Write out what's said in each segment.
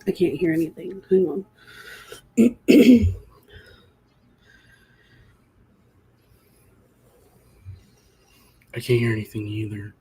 I can't hear anything. Hang on. I can't hear anything either.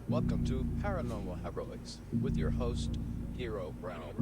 Welcome to Paranormal Hiroics with your host, Hiro Brown.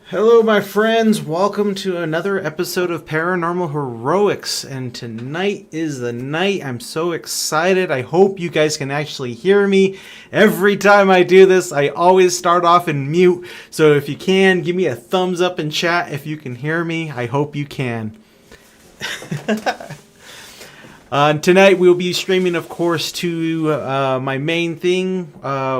Hello, my friends. Welcome to another episode of Paranormal Heroics. And tonight is the night. I'm so excited. I hope you guys can actually hear me. Every time I do this, I always start off in mute. So if you can, give me a thumbs up in chat if you can hear me. I hope you can. Tonight we'll be streaming, of course, to my main thing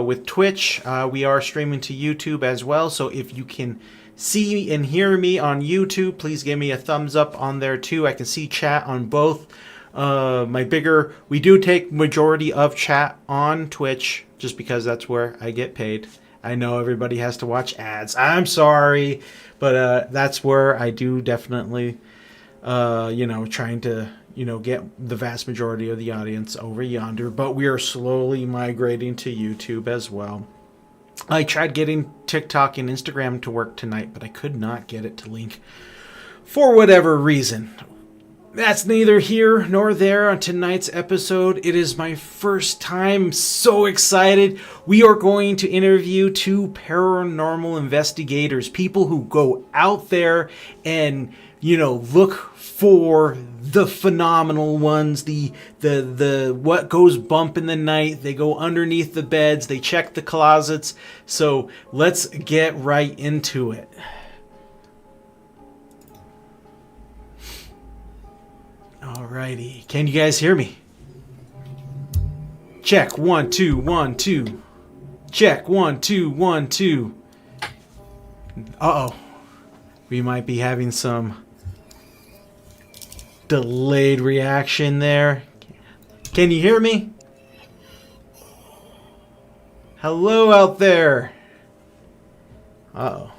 with Twitch. We are streaming to YouTube as well. So if you can see and hear me on YouTube, please give me a thumbs up on there too. I can see chat on both. We do take majority of chat on Twitch just because that's where I get paid. I know everybody has to watch ads. I'm sorry, but that's where I do definitely, trying to, get the vast majority of the audience over yonder. But we are slowly migrating to YouTube as well. I tried getting TikTok and Instagram to work tonight, but I could not get it to link for whatever reason. That's neither here nor there on tonight's episode. It is my first time. I'm so excited. We are going to interview two paranormal investigators, people who go out there and, look for the phenomenal ones, the what goes bump in the night. They go underneath the beds, they check the closets. So let's get right into it. Alrighty, can you guys hear me? Check 1 2 1 2. Check 1 2 1 2. Uh-oh. We might be having some delayed reaction there. Can you hear me? Hello out there. Uh-oh.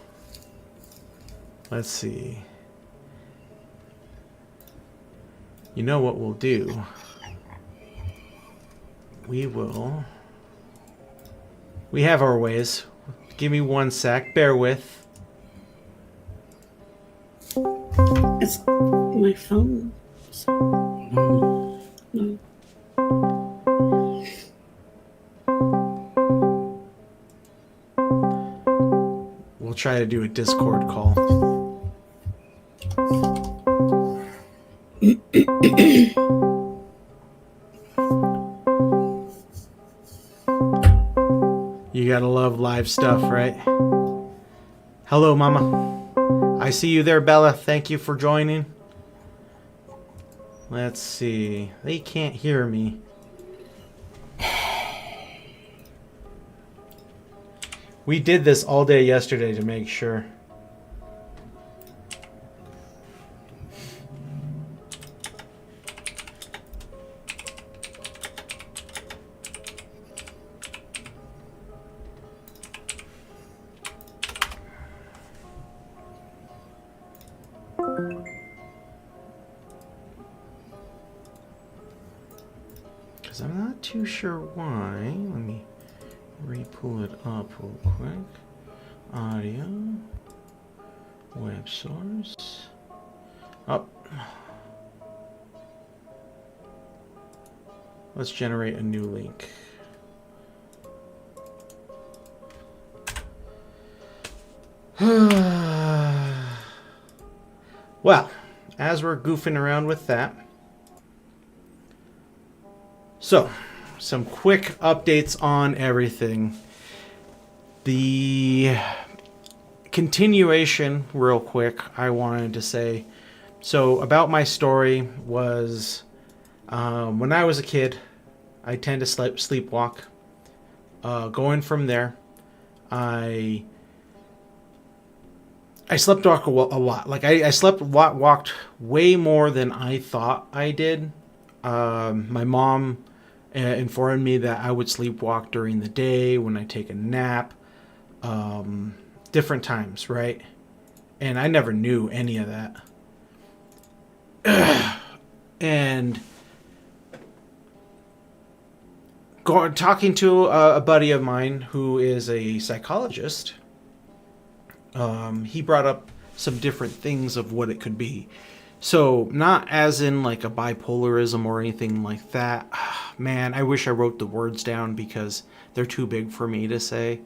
Let's see. You know what we'll do? We have our ways. Give me 1 sec. Bear with. It's my phone. No. We'll try to do a Discord call. You gotta love live stuff, right? Hello, Mama. I see you there, Bella. Thank you for joining. Let's see. They can't hear me. We did this all day yesterday to make sure. Because I'm not too sure why. Let me re-pull it up real quick. Audio. Web source. Up. Let's generate a new link. Well, as we're goofing around with that, so some quick updates on everything. The continuation, real quick, I wanted to say. So about my story was when I was a kid, I tend to sleepwalk. Going from there, I sleepwalk a lot. Like I walked way more than I thought I did. My mom informed me that I would sleepwalk during the day when I take a nap, different times, right? And I never knew any of that. And talking to a buddy of mine who is a psychologist, he brought up some different things of what it could be. So not as in like a bipolarism or anything like that. Man, I wish I wrote the words down because they're too big for me to say.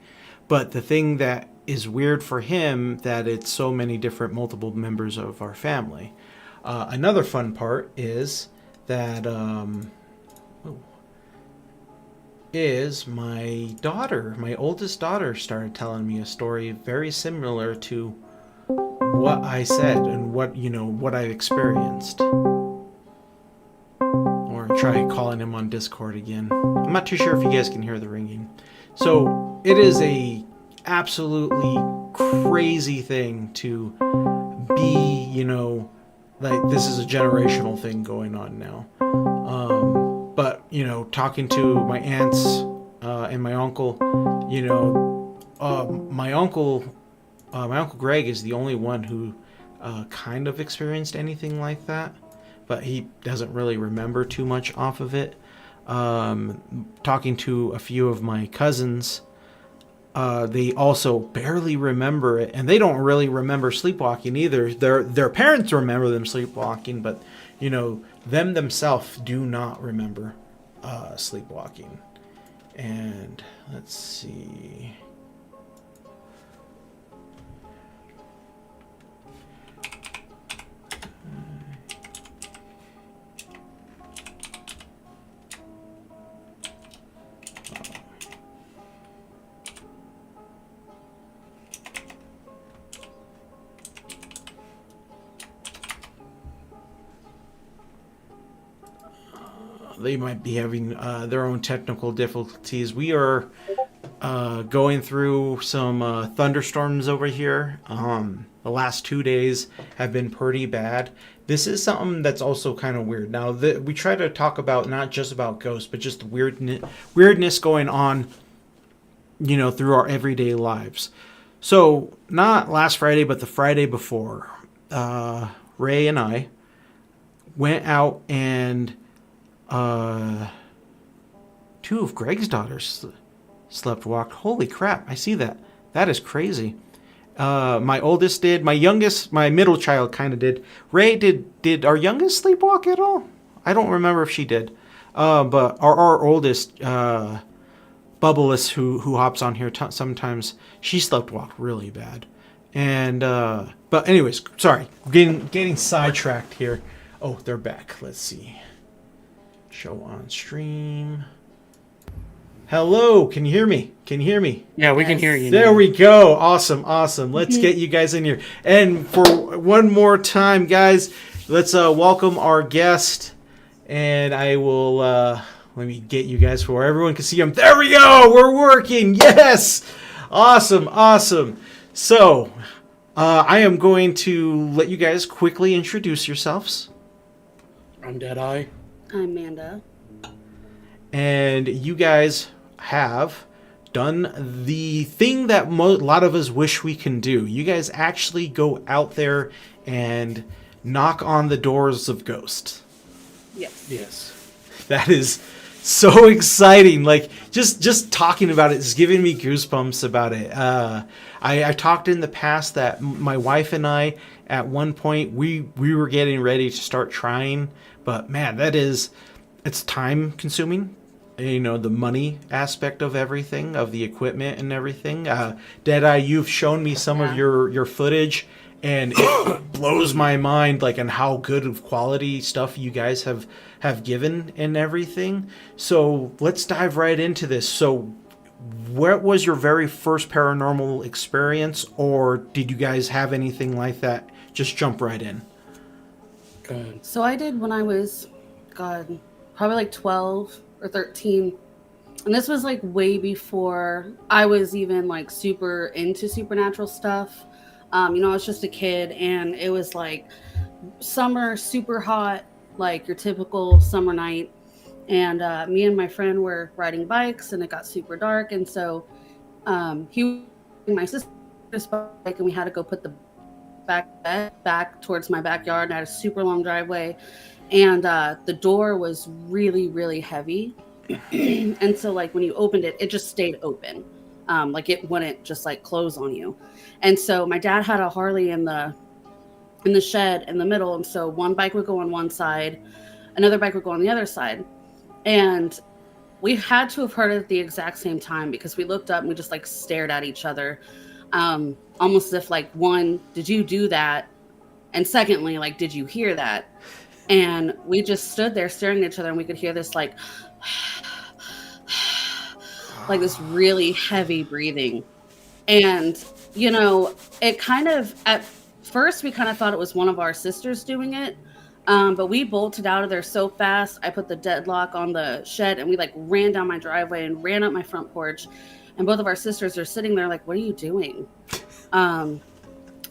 But the thing that is weird for him, that it's so many different multiple members of our family. Another fun part is that is my daughter, my oldest daughter, started telling me a story very similar to what I said and what I experienced. Or try calling him on Discord again. I'm not too sure if you guys can hear the ringing. So it is a absolutely crazy thing to be, like this is a generational thing going on now. But talking to my aunts and my uncle, my uncle Greg is the only one who kind of experienced anything like that, but he doesn't really remember too much off of it. Talking to a few of my cousins, they also barely remember it, and they don't really remember sleepwalking either. Their parents remember them sleepwalking, but them themselves do not remember sleepwalking. And let's see. They might be having their own technical difficulties. We are going through some thunderstorms over here. The last 2 days have been pretty bad. This is something that's also kind of weird. Now, we try to talk about not just about ghosts, but just weirdness going on, through our everyday lives. So, not last Friday, but the Friday before, Ray and I went out and two of Greg's daughters slept walked. Holy crap, I see that. That is crazy. My oldest did. My youngest, my middle child kind of did. Ray, did our youngest sleepwalk at all? I don't remember if she did. But our oldest, Bubbleless, who hops on here sometimes, she slept walked really bad. And, but anyways, sorry, getting sidetracked here. Oh, they're back. Let's see. Show on stream. Hello, can you hear me? Yeah, we can hear you. There now. we go. Awesome. Let's get you guys in here. And for one more time, guys, let's welcome our guest. And I will let me get you guys where everyone can see him. There we go. We're working. Yes. Awesome. So, I am going to let you guys quickly introduce yourselves. I'm Deadeye. I'm Amanda. And you guys have done the thing that a lot of us wish we can do. You guys actually go out there and knock on the doors of ghosts. Yes. That is so exciting. Like, just talking about it is giving me goosebumps about it. I talked in the past that my wife and I, at one point, we were getting ready to start trying. But man, it's time consuming. The money aspect of everything, of the equipment and everything. Deadeye, you've shown me some of your footage, and it blows my mind, like, on how good of quality stuff you guys have given and everything. So let's dive right into this. So what was your very first paranormal experience, or did you guys have anything like that? Just jump right in. Good. So I did when I was, probably like 12 or 13. And this was like way before I was even like super into supernatural stuff. I was just a kid, and it was like summer, super hot, like your typical summer night. And me and my friend were riding bikes, and it got super dark. And so he was my sister's bike, and we had to go put the back towards my backyard, and I had a super long driveway, and the door was really, really heavy. And so like when you opened it, it just stayed open. Like it wouldn't just like close on you. And so my dad had a Harley in the shed in the middle, and so one bike would go on one side, another bike would go on the other side. And we had to have heard it at the exact same time, because we looked up and we just like stared at each other. Almost as if like, one, did you do that? And secondly, like, did you hear that? And we just stood there staring at each other, and we could hear this like this really heavy breathing. And, it kind of, at first we kind of thought it was one of our sisters doing it. But we bolted out of there so fast. I put the deadlock on the shed, and we like ran down my driveway and ran up my front porch. And both of our sisters are sitting there like, what are you doing? And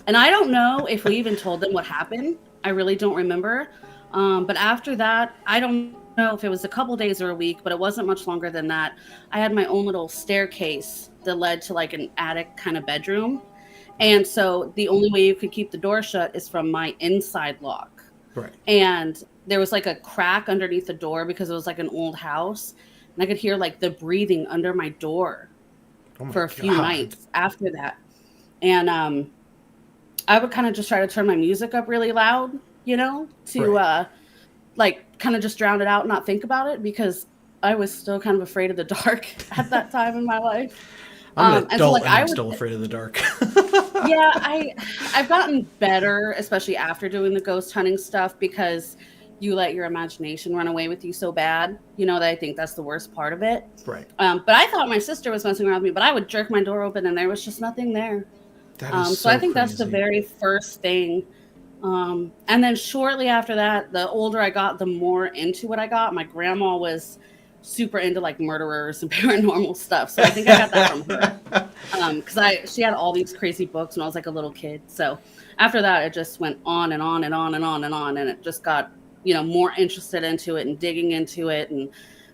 I don't know if we even told them what happened. I really don't remember. But after that, I don't know if it was a couple days or a week, but it wasn't much longer than that. I had my own little staircase that led to like an attic kind of bedroom. And so the only way you could keep the door shut is from my inside lock. Right. And there was like a crack underneath the door because it was like an old house. And I could hear like the breathing under my door. Oh my for a few God. nights after that. And I would kind of just try to turn my music up really loud, to Right. like kind of just drown it out and not think about it because I was still kind of afraid of the dark at that time in my life. I'm an And so adult like and I I'm would still afraid of the dark. yeah, I've gotten better, especially after doing the ghost hunting stuff because you let your imagination run away with you so bad, that I think that's the worst part of it. Right. But I thought my sister was messing around with me, but I would jerk my door open and there was just nothing there. That is So I so think that's the crazy. very first thing. And then shortly after that, the older I got, the more into it I got. My grandma was super into like murderers and paranormal stuff, so I think I got that from her. Because she had all these crazy books when I was like a little kid. So after that, it just went on and on and on and on and on, and it just got more interested into it and digging into it, and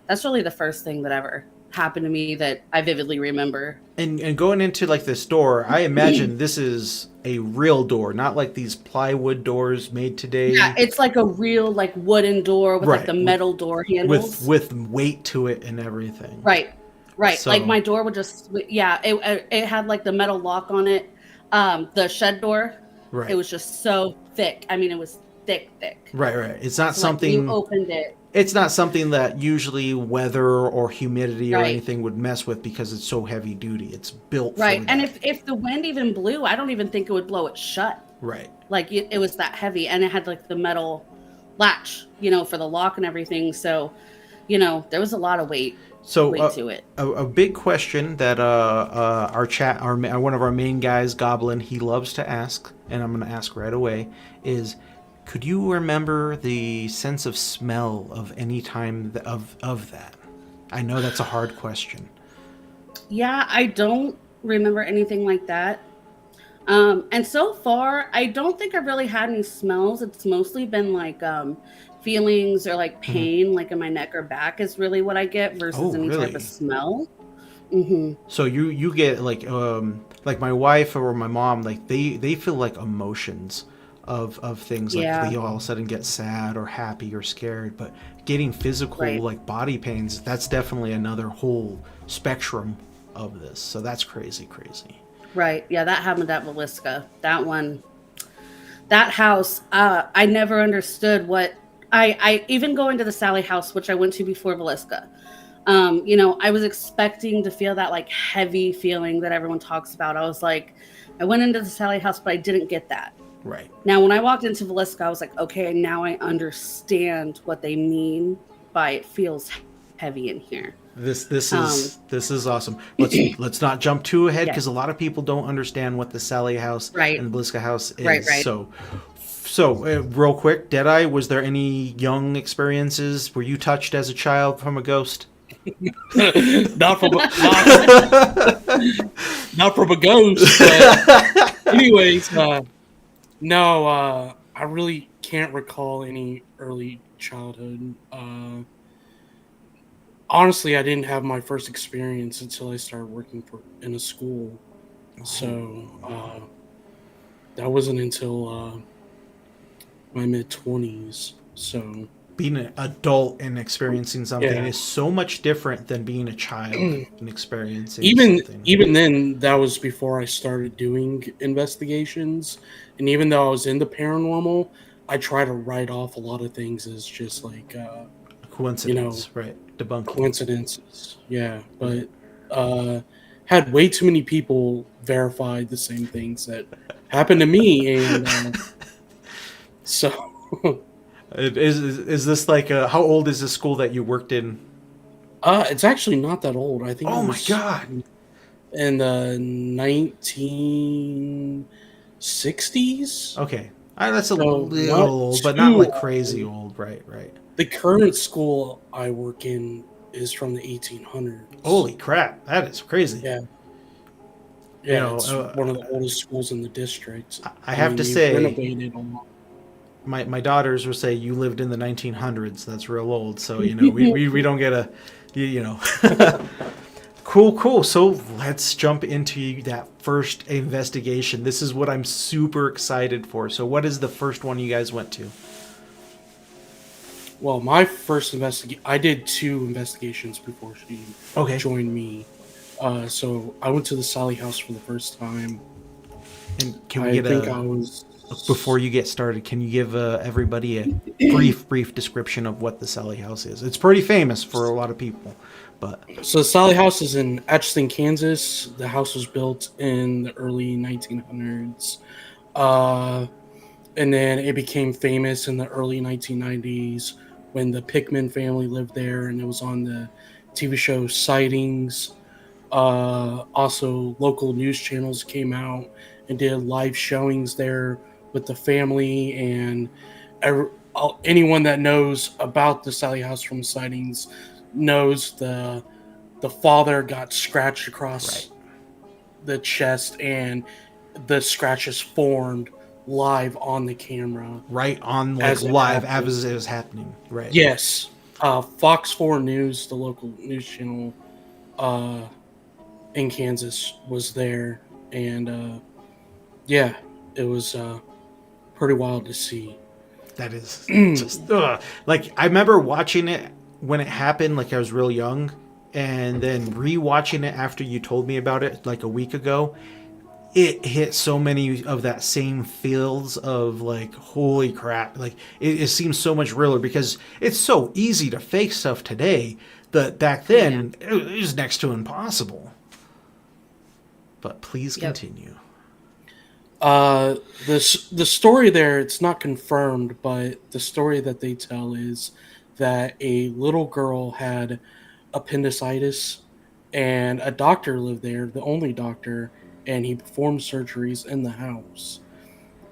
that's really the first thing that ever happened to me that I vividly remember. And going into like this door, I imagine this is a real door, not like these plywood doors made Yeah, today. it's like a real like wooden door with like the Right. metal door handles. With weight to it and everything. Right, right. Like So my door would just, yeah, it had like the metal lock on it. The shed door, it right. was just so thick. I mean, it was thick, thick. Right. It's not So like when you something opened it, it's not something that usually weather or humidity or right, anything would mess with because it's so heavy duty. It's built for right. And that. if the wind even blew, I don't even think it would blow it shut. Right. Like it was that heavy, and it had like the metal latch, for the lock and everything. So, there was a lot of So weight to it. a big question that one of our main guys, Goblin, he loves to ask, and I'm going to ask right away, is could you remember the sense of smell of any time of that? I know that's a hard question. Yeah, I don't remember anything like that. And so far, I don't think I've really had any smells. It's mostly been like feelings or like Mhm. pain, like in my neck or back, is really what I get Oh, versus any type of really? smell. Hmm. So you get like my wife or my mom, like they feel like emotions of things, like Yeah, they all of a sudden get sad or happy or scared, but getting physical right, like body pains, that's definitely another whole spectrum of this. So that's crazy. right. Yeah, that happened at Velisca. That one, that house, I never understood what I even going to the Sally house, which I went to before Velisca. I was expecting to feel that like heavy feeling that everyone talks about. I was like, I went into the Sally house, but I didn't get that. Right. Now, when I walked into Velisca, I was like, okay, now I understand what they mean by it feels heavy in here. Um, This is awesome. Let's not jump too ahead yeah, because a lot of people don't understand what the Sally House right, and Bliska House right, is. right. So real quick, Deadeye, was there any young experiences? Were you touched as a child from a ghost? not from not from a ghost. But anyways, no, I really can't recall any early childhood. Honestly, I didn't have my first experience until I started working in a school. So that wasn't until my mid-20s. So Being an adult and experiencing something yeah, is so much different than being a child and experiencing even something. even then, that was before I started doing investigations. And even though I was into paranormal, I try to write off a lot of things as just like Coincidence, right? Debunking. coincidences. Yeah, but had way too many people verify the same things that happened to me, and so Is this like how old is the school that you worked in? it's actually not that old. I think it Oh my was God. in the 1960s. Okay. That's a So little not old, but not too like crazy old. old. Right. The current school I work in is from the 1800s. Holy crap. That is crazy. Yeah, You yeah, know, it's one of the oldest schools in the district. I I have mean, to they've say, renovated a lot. my daughters will say you lived in the 1900s. That's real old. So, we don't get a, you know. Cool. So let's jump into that first investigation. This is what I'm super excited for. So what is the first one you guys went to? Well, my first I did 2 investigations before she Okay. joined me. So I went to the Sally house for the first time. And can we I get think I was before you get started, can you give everybody a brief description of what the Sally House is? It's pretty famous for a lot of people, but So the Sally House is in Atchison, Kansas. The house was built in the early 1900s. And then it became famous in the early 1990s when the Pickman family lived there, and it was on the TV show Sightings. Also, local news channels came out and did live showings there with the family, and anyone that knows about the Sally House from Sightings knows the father got scratched across the chest, and the scratches formed live on the camera. right on like As it live happened. as it was happening, right? Yes. Fox 4 News, the local news channel in Kansas, was there. And yeah, it was pretty wild to see. That is just like I remember watching it when it happened. Like I was real young, and then rewatching it after you told me about it like a week ago. It hit so many of that same feels of like holy crap, like it seems so much realer because it's so easy to fake stuff today that back then it was next to impossible. But please continue. The story there, it's not confirmed, but the story that they tell is that a little girl had appendicitis, and a doctor lived there, the only doctor, and he performed surgeries in the house.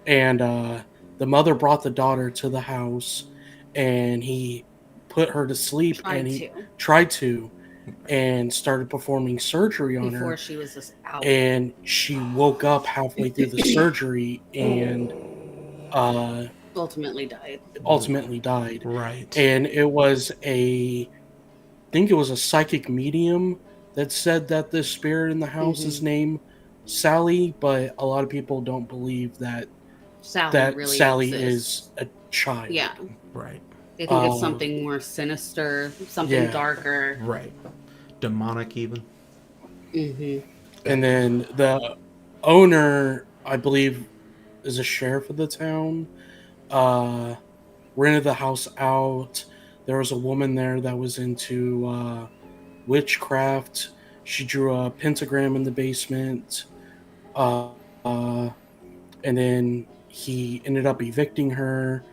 And the mother brought the daughter to the house, and he put her to sleep, and he tried to, and started performing surgery on her before she was just out. and she woke up halfway through the surgery and ultimately died. Right. And it was I think it was a psychic medium that said that the spirit in the house is named Sally, but a lot of people don't believe that Sally is a child. Yeah. Right. They think it's something more sinister, something darker. Right. Demonic even. And then the owner, I believe, is a sheriff of the town, rented the house out. There was a woman there that was into witchcraft. She drew a pentagram in the basement. And then he ended up evicting her.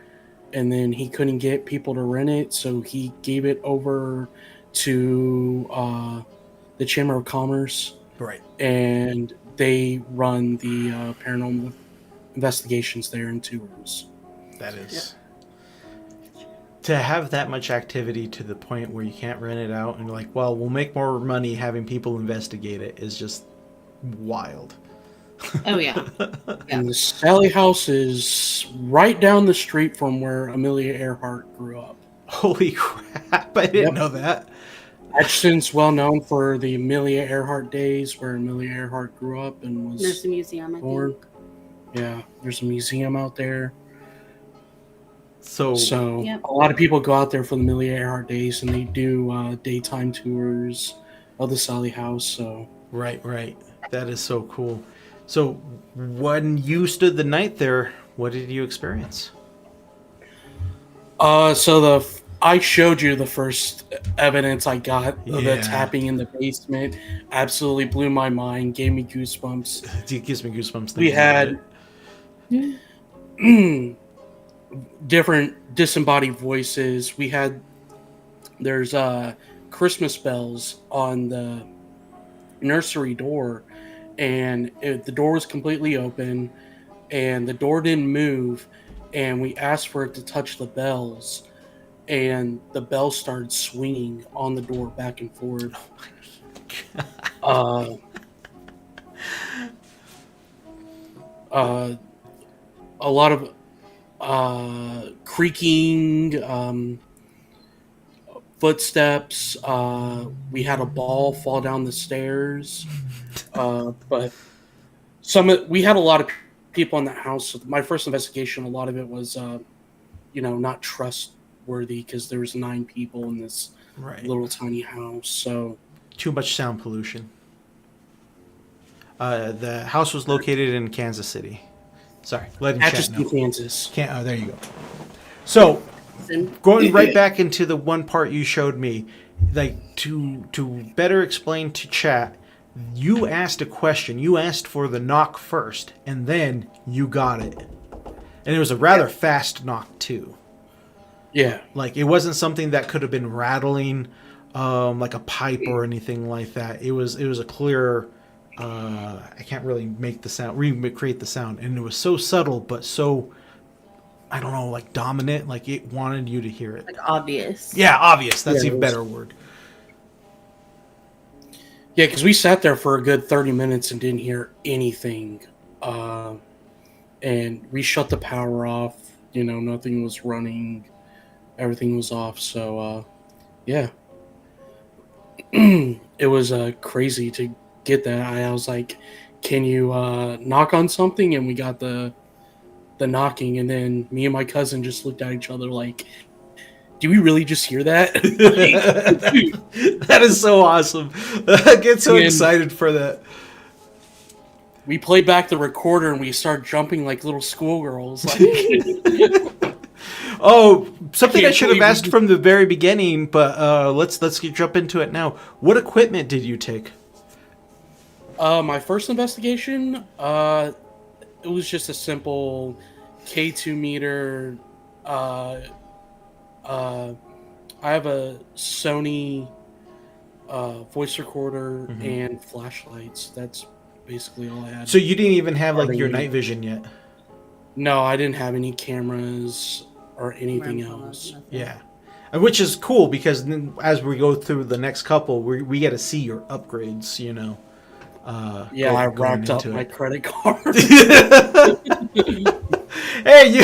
And then he couldn't get people to rent it, so he gave it over to the Chamber of Commerce. Right. And they run the paranormal investigations there in tours. That is. To have that much activity to the point where you can't rent it out and you're like, well, we'll make more money having people investigate it is just wild. Oh, yeah. And the Sally House is right down the street from where Amelia Earhart grew up. Holy crap. I didn't know that. Atchison's well known for the Amelia Earhart days, where Amelia Earhart grew up and was There's a museum, I born. think. Yeah, there's a museum out there. So a lot of people go out there for the Amelia Earhart days, and they do daytime tours of the Sally House. So right. That is so cool. So when you stood the night there, what did you experience? I showed you the first evidence I got of the tapping in the basement. Absolutely blew my mind, gave me goosebumps. It gives me goosebumps. We had different disembodied voices. There's Christmas bells on the nursery door, and the door was completely open, and the door didn't move, and we asked for it to touch the bells, and the bells started swinging on the door back and forth. A lot of creaking, footsteps. We had a ball fall down the stairs, but we had a lot of people in the house. So my first investigation, a lot of it was, not trustworthy because there was 9 people in this little tiny house. So too much sound pollution. The house was located in Kansas City. Sorry, letting chat Atchison, know. Kansas. Oh, there you go. So, And going right back into the one part you showed me, like to better explain to chat, you asked a question. You asked for the knock first, and then you got it. And it was a rather fast knock too. Yeah. Like it wasn't something that could have been rattling, like a pipe or anything like that. It was a clear. I can't really make the sound, recreate the sound, and it was so subtle, but so, I don't know, like dominant. Like it wanted you to hear it. like obvious. Yeah, obvious. That's Yeah, even it was- better word. Yeah, because we sat there for a good 30 minutes and didn't hear anything. And we shut the power off. You know, nothing was running. Everything was off. So, yeah. It was crazy to get that. I was like, can you knock on something? And we got the knocking. And then me and my cousin just looked at each other like, do we really just hear that? That is so awesome. I get so And- excited for that. We played back the recorder and we started jumping like little schoolgirls. Like, Oh, something I can't should have believe asked we- from the very beginning, but let's jump into it now. What equipment did you take? my first investigation, it was just a simple K2 meter. I have a Sony voice recorder and flashlights. That's basically all I had. So you didn't even have like Pardon your me. night vision yet. No, I didn't have any cameras or anything Grandpa, else. nothing. Yeah, which is cool because then as we go through the next couple, we get to see your upgrades. You know. Yeah, I going racked up into my it. credit card. Hey,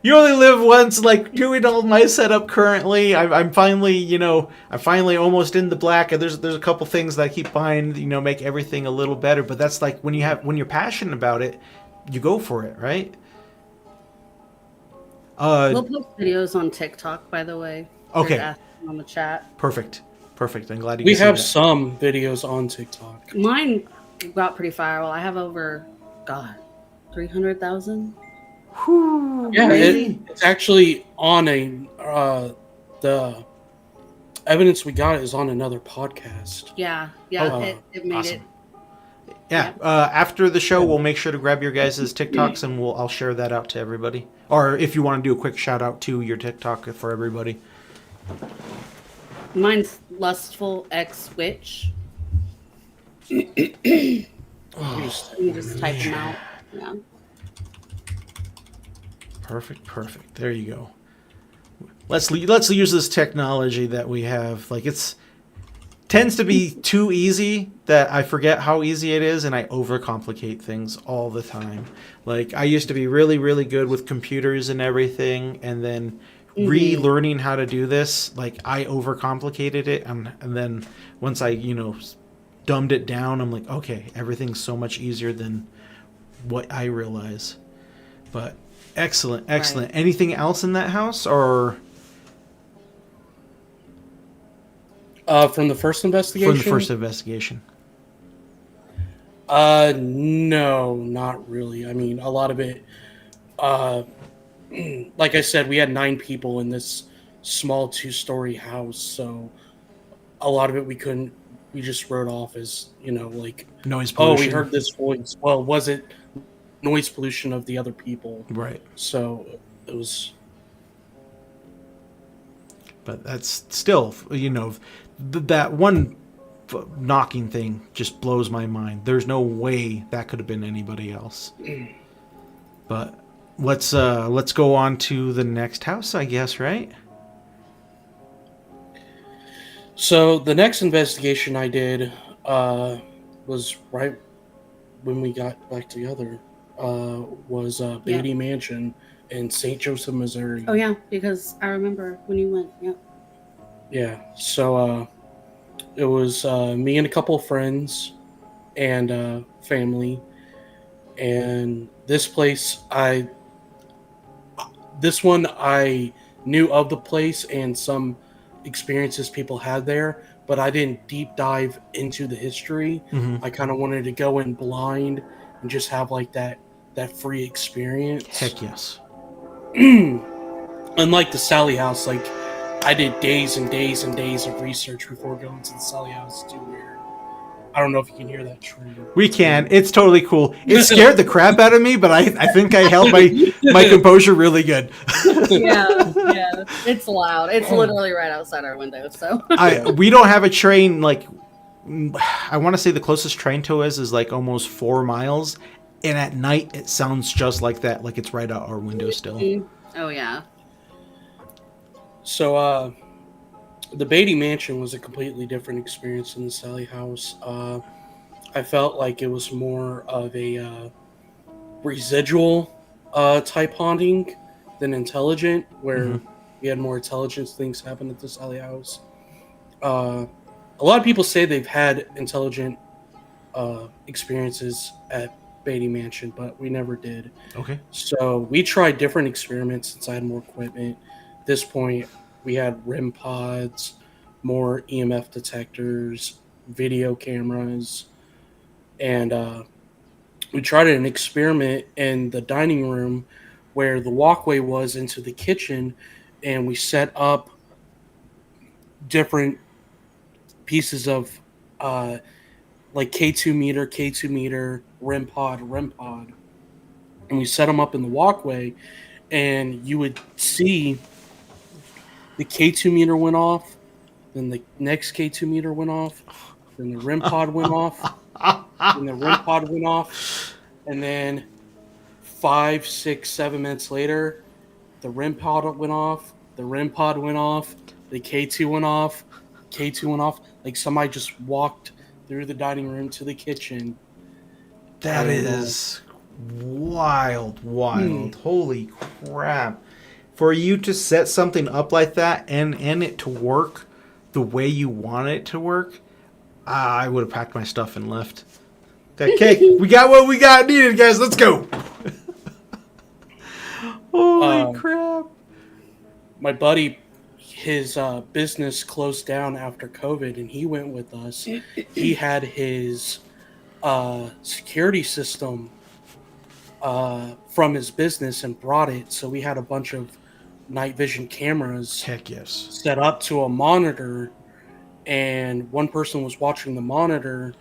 you only live once. Like doing all my setup currently, I'm finally I'm finally almost in the black. And there's a couple things that I keep buying, make everything a little better. But that's like when you're passionate about it, you go for it, right? We'll post videos on TikTok, by the way. Okay. There's asking on the chat. Perfect. I'm glad you We can see have that. some videos on TikTok. Mine got pretty viral. I have over, 300,000. Yeah, Crazy. it's actually on the evidence we got is on another podcast. Yeah, Oh, it made awesome. it. Yeah. After the show, we'll make sure to grab your guys' TikToks and I'll share that out to everybody. Or if you want to do a quick shout out to your TikTok for everybody. Mine's Lustful X Witch. Just- You just type them out. Yeah. Perfect. There you go. Let's use this technology that we have. Like tends to be too easy that I forget how easy it is and I overcomplicate things all the time. Like I used to be really, really good with computers and everything, and then relearning how to do this, like I overcomplicated it, and then once I, dumbed it down, I'm like, okay, everything's so much easier than what I realize. But excellent. Right. Anything else in that house or from the first investigation? from the first investigation? No, not really. I mean, a lot of it, like I said, we had 9 people in this small 2-story house, so a lot of it we just wrote off as, like, Noise oh, pollution. we heard this voice. Well, was it noise pollution of the other people? Right. So it was. But that's still, that one knocking thing just blows my mind. There's no way that could have been anybody else. But let's go on to the next house, I guess, right? So the next investigation I did was right when we got back together. Was Beatty Mansion in St. Joseph, Missouri. Oh yeah, because I remember when you went. Yeah. Yeah. So it was me and a couple of friends and family, and this place I knew of the place and some experiences people had there, but I didn't deep dive into the history. Hmm. I kind of wanted to go in blind and just have like that free experience. Heck yes. Unlike the Sally House, like I did days and days and days of research before going to the Sally House. Too weird. I don't know if you can hear that tree. We can. It's totally cool. It scared the crap out of me, but I think I held my composure really good. Yeah, it's loud. It's literally right outside our window. So We don't have a train like I want to say the closest train to us is like almost 4 miles, and at night it sounds just like that, like it's right out our window still. oh yeah. So, the Beatty Mansion was a completely different experience than the Sally House. I felt like it was more of a residual type haunting than intelligent, where we had more intelligent things happen at the Sally House. A lot of people say they've had intelligent experiences at Beatty Mansion, but we never did. Okay. So we tried different experiments since I had more equipment. At this point, we had REM pods, more EMF detectors, video cameras, and we tried an experiment in the dining room where the walkway was into the kitchen, and we set up different pieces of like K2 meter, REM pod, and we set them up in the walkway, and you would see the K2 meter went off, then the next K2 meter went off, then the REM pod went off, then the REM pod went off, and then 5, 6, 7 minutes later, the REM pod went off, the REM pod went off, the K2 went off, K2 went off. Like somebody just walked through the dining room to the kitchen. That is wild. Holy crap. For you to set something up like that and it to work the way you want it to work, I would have packed my stuff and left. Okay, we got what we got needed, guys. Let's go. Holy crap. My buddy, his business closed down after COVID, and he went with us. He had his security system from his business and brought it. So we had a bunch of night vision cameras Heck yes. set up to a monitor, and one person was watching the monitor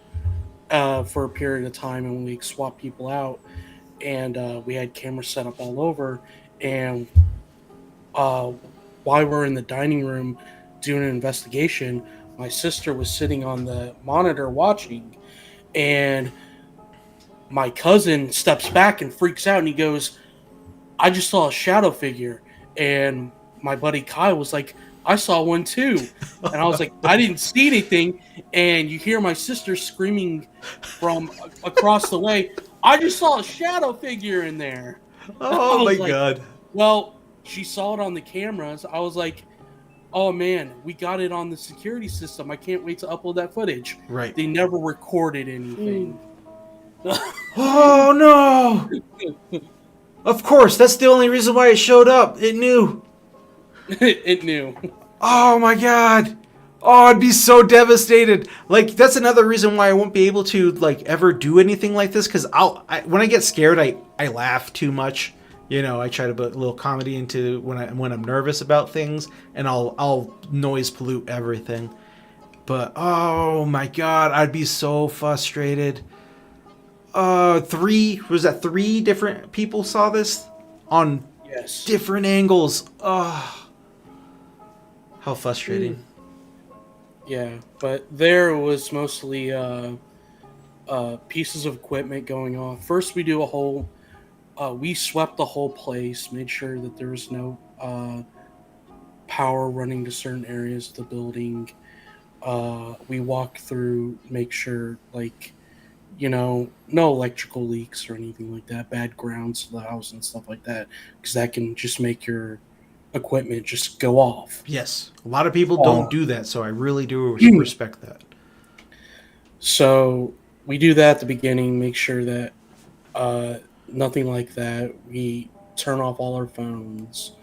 for a period of time, and we swapped people out, and we had cameras set up all over. And while we're in the dining room doing an investigation, my sister was sitting on the monitor watching, and my cousin steps back and freaks out, and he goes, "I just saw a shadow figure." And my buddy Kyle was like, "I saw one too." And I was like, "I didn't see anything." And you hear my sister screaming from across the way, "I just saw a shadow figure in there." Oh my god. Well, she saw it on the cameras. I was like, "Oh man, we got it on the security system. I can't wait to upload that footage." Right. They never recorded anything. Oh no! Of course, that's the only reason why it showed up. It knew. It knew. Oh my god. Oh, I'd be so devastated. Like, that's another reason why I won't be able to like ever do anything like this, because when I get scared, I laugh too much. You know, I try to put a little comedy into when I'm nervous about things, and I'll noise pollute everything. But oh my god, I'd be so frustrated. 3 different people saw this on different angles. Oh, how frustrating. Yeah, but there was mostly pieces of equipment going off. First, we do a whole. We swept the whole place, made sure that there was no power running to certain areas of the building. We walked through, make sure, like, you know, no electrical leaks or anything like that, bad grounds to the house and stuff like that, because that can just make your equipment just go off. Yes, a lot of people don't do that, so I really do respect that. So we do that at the beginning, make sure that nothing like that. We turn off all our phones.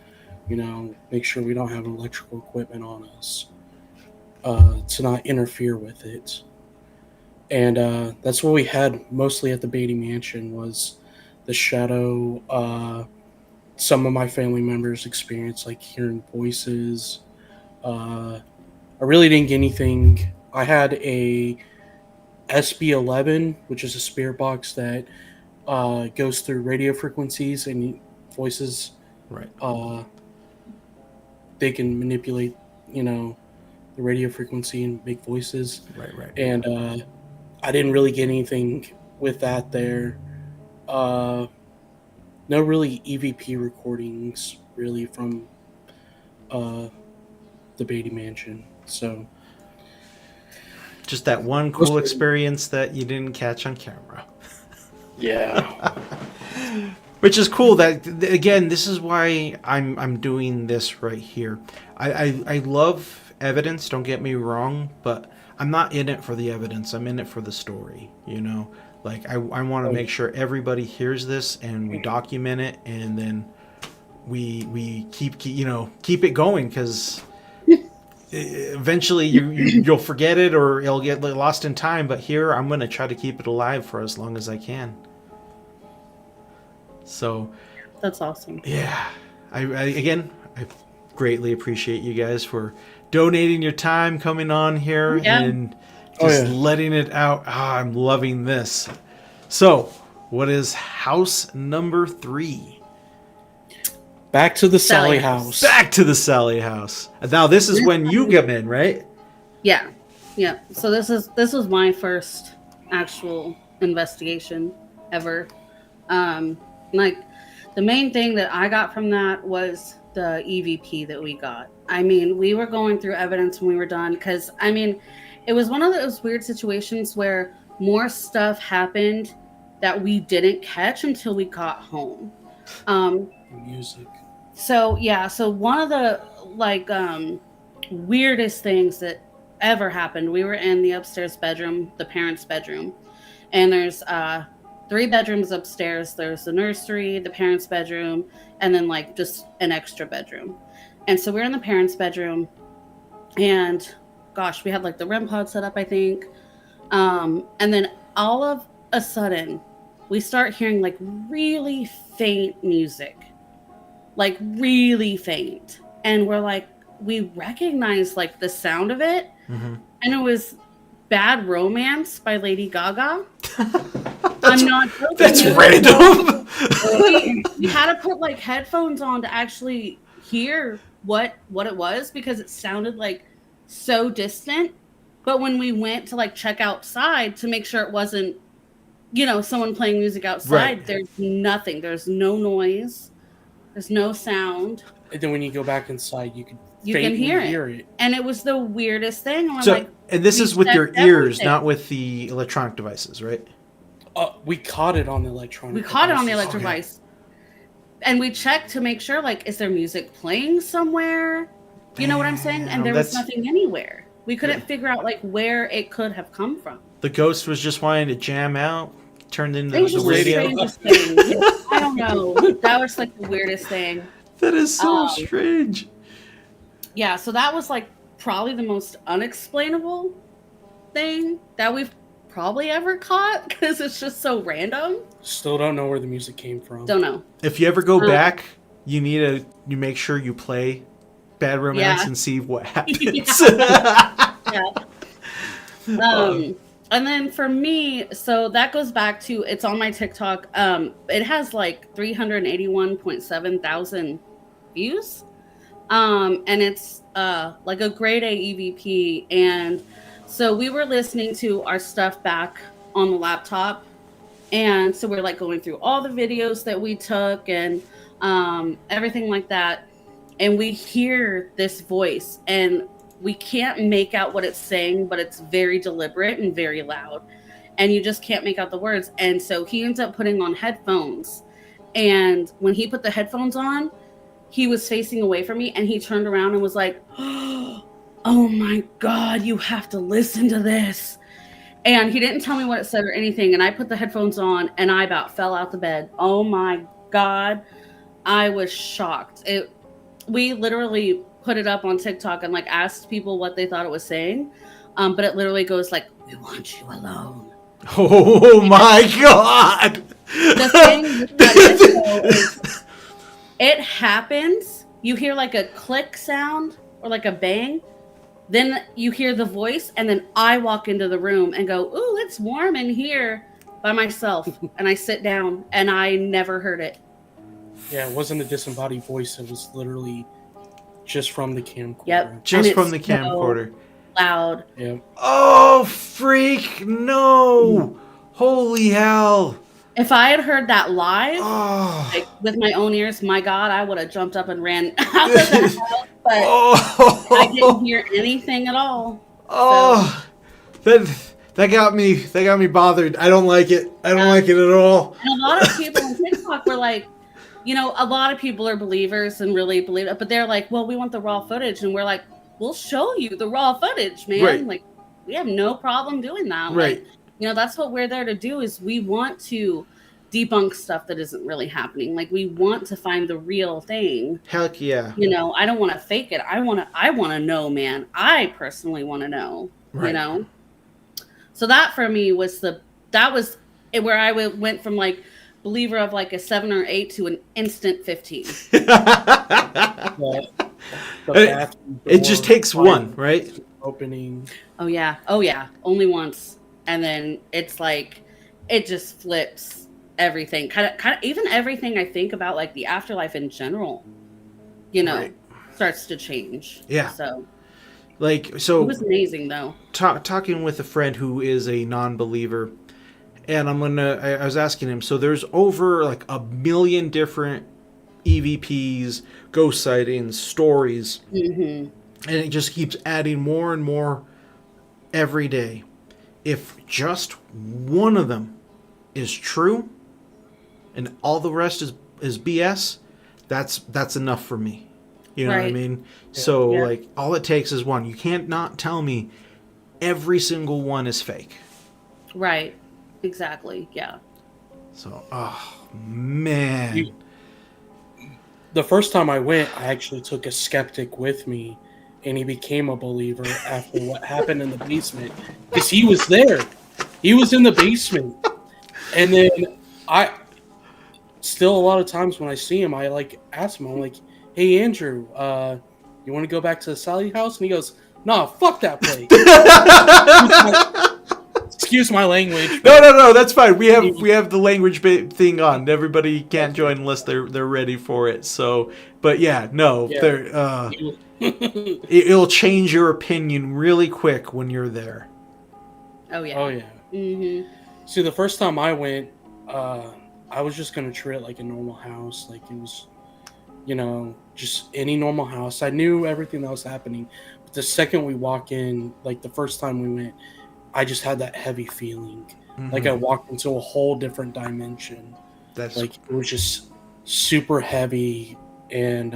make sure we don't have electrical equipment on us, to not interfere with it. And that's what we had mostly at the Beatty Mansion was the shadow. Some of my family members experienced like hearing voices. I really didn't get anything. I had a SB11, which is a spirit box that goes through radio frequencies and voices. Right. They can manipulate, the radio frequency and make voices. Right. And I didn't really get anything with that there. No really EVP recordings really from the Beatty Mansion. So just that one cool experience that you didn't catch on camera. Yeah. Which is cool. That again, this is why I'm doing this right here. I love evidence. Don't get me wrong, but I'm not in it for the evidence. I'm in it for the story. Like I want to make sure everybody hears this and we document it, and then we keep it going, because eventually you'll forget it or it'll get lost in time. But here I'm going to try to keep it alive for as long as I can. So That's awesome. yeah, I greatly appreciate you guys for donating your time, coming on here, and just letting it out. I'm loving this. So what is house number 3? Back to the Sally house. Back to the Sally house. Now this is when you come in, right? Yeah. So this was my first actual investigation ever. Like the main thing that I got from that was the EVP that we got. I mean, we were going through evidence when we were done, because I mean, it was one of those weird situations where more stuff happened that we didn't catch until we got home. Music. So one of the weirdest things that ever happened, we were in the upstairs bedroom, the parents' bedroom, and there's 3 bedrooms upstairs. There's the nursery, the parents' bedroom, and then like just an extra bedroom. And so we're in the parents' bedroom, and gosh, we had like the REM pod set up, I think. And then all of a sudden, we start hearing like really faint music, like really faint. And we're like, we recognize like the sound of it. Mm-hmm. And it was Bad Romance by Lady Gaga. I'm not joking. That's random. We had to put like headphones on to actually hear what it was, because it sounded like so distant. But when we went to like check outside to make sure it wasn't, someone playing music outside, right. There's nothing. There's no noise. There's no sound. And then when you go back inside, you can hear it. And it was the weirdest thing. And this is with your ears, not with the electronic devices, right? We caught it on the electronic. Device. And we checked to make sure, like, is there music playing somewhere? You know what I'm saying? And there was nothing anywhere. We couldn't figure out like where it could have come from. The ghost was just wanting to jam out, turned into the radio. I don't know. That was like the weirdest thing. That is so strange. Yeah, so that was like probably the most unexplainable thing that we've probably ever caught, because it's just so random. Still don't know where the music came from. Don't know. If you ever go back, you make sure you play Bad Romance and see what happens. And then for me, so that goes back to, it's on my TikTok. It has like 381.7 thousand views. And it's like a grade A EVP. And so we were listening to our stuff back on the laptop. And so we're like going through all the videos that we took and everything like that. And we hear this voice, and we can't make out what it's saying, but it's very deliberate and very loud. And you just can't make out the words. And so he ends up putting on headphones. And when he put the headphones on, he was facing away from me, and he turned around and was like, oh my God, you have to listen to this. And he didn't tell me what it said or anything. And I put the headphones on, and I about fell out the bed. Oh my God. I was shocked. we literally put it up on TikTok and like asked people what they thought it was saying. But it literally goes like, "We want you alone." Oh my god! The thing with that disco is it happens. You hear like a click sound or like a bang. Then you hear the voice, and then I walk into the room and go, "Ooh, it's warm in here," by myself, and I sit down, and I never heard it. Yeah, it wasn't a disembodied voice. It was literally just from the camcorder. Yep, Just and from the it's so camcorder. loud. Yeah. Oh, freak! No! Holy hell! If I had heard that live, Oh. like with my own ears, my God, I would have jumped up and ran out of the house. But Oh. I didn't hear anything at all. Oh. That got me bothered. I don't like it. I don't like it at all. And a lot of people on TikTok were like, you know, a lot of people are believers and really believe it, but they're like, well, we want the raw footage, and we're like, we'll show you the raw footage, man. Right. Like, we have no problem doing that. Right. Like, you know, that's what we're there to do. Is we want to debunk stuff that isn't really happening. Like, we want to find the real thing. Heck yeah. You know, I don't want to fake it. I want to know, man. I personally want to know. Right. You know. So that for me was where I went from like believer of like a 7 or 8 to an instant 15. It just takes one, right? Opening. Oh yeah, only once, and then it's like it just flips everything. Kind of, even everything I think about like the afterlife in general, you know, Right. starts to change. Yeah. So Like, it so was amazing though. talking with a friend who is a non-believer, and I was asking him, so there's over like 1 million different EVPs, ghost sightings, stories, Mm-hmm. and it just keeps adding more and more every day. If just one of them is true and all the rest is BS, that's enough for me. You know what I Right. mean? So Yeah. like all it takes is one. You can't not tell me every single one is fake. Right. Exactly. Yeah. So, oh man. The first time I went, I actually took a skeptic with me, and he became a believer after what happened in the basement, because he was there. He was in the basement, and then I still a lot of times when I see him, I like ask him, I'm like, "Hey Andrew, you want to go back to the Sally house?" And he goes, "Nah, fuck that place." Excuse my language. No, that's fine. We have the language thing on. Everybody can't join unless they're ready for it. So, but yeah, no, Yeah. it'll change your opinion really quick when you're there. Oh yeah. Oh yeah. Mm-hmm. See, the first time I went, I was just gonna treat it like a normal house, like it was, you know, just any normal house. I knew everything that was happening, but the second we walk in, like the first time we went, I just had that heavy feeling, like I walked into a whole different dimension. That's Like it was just super heavy, and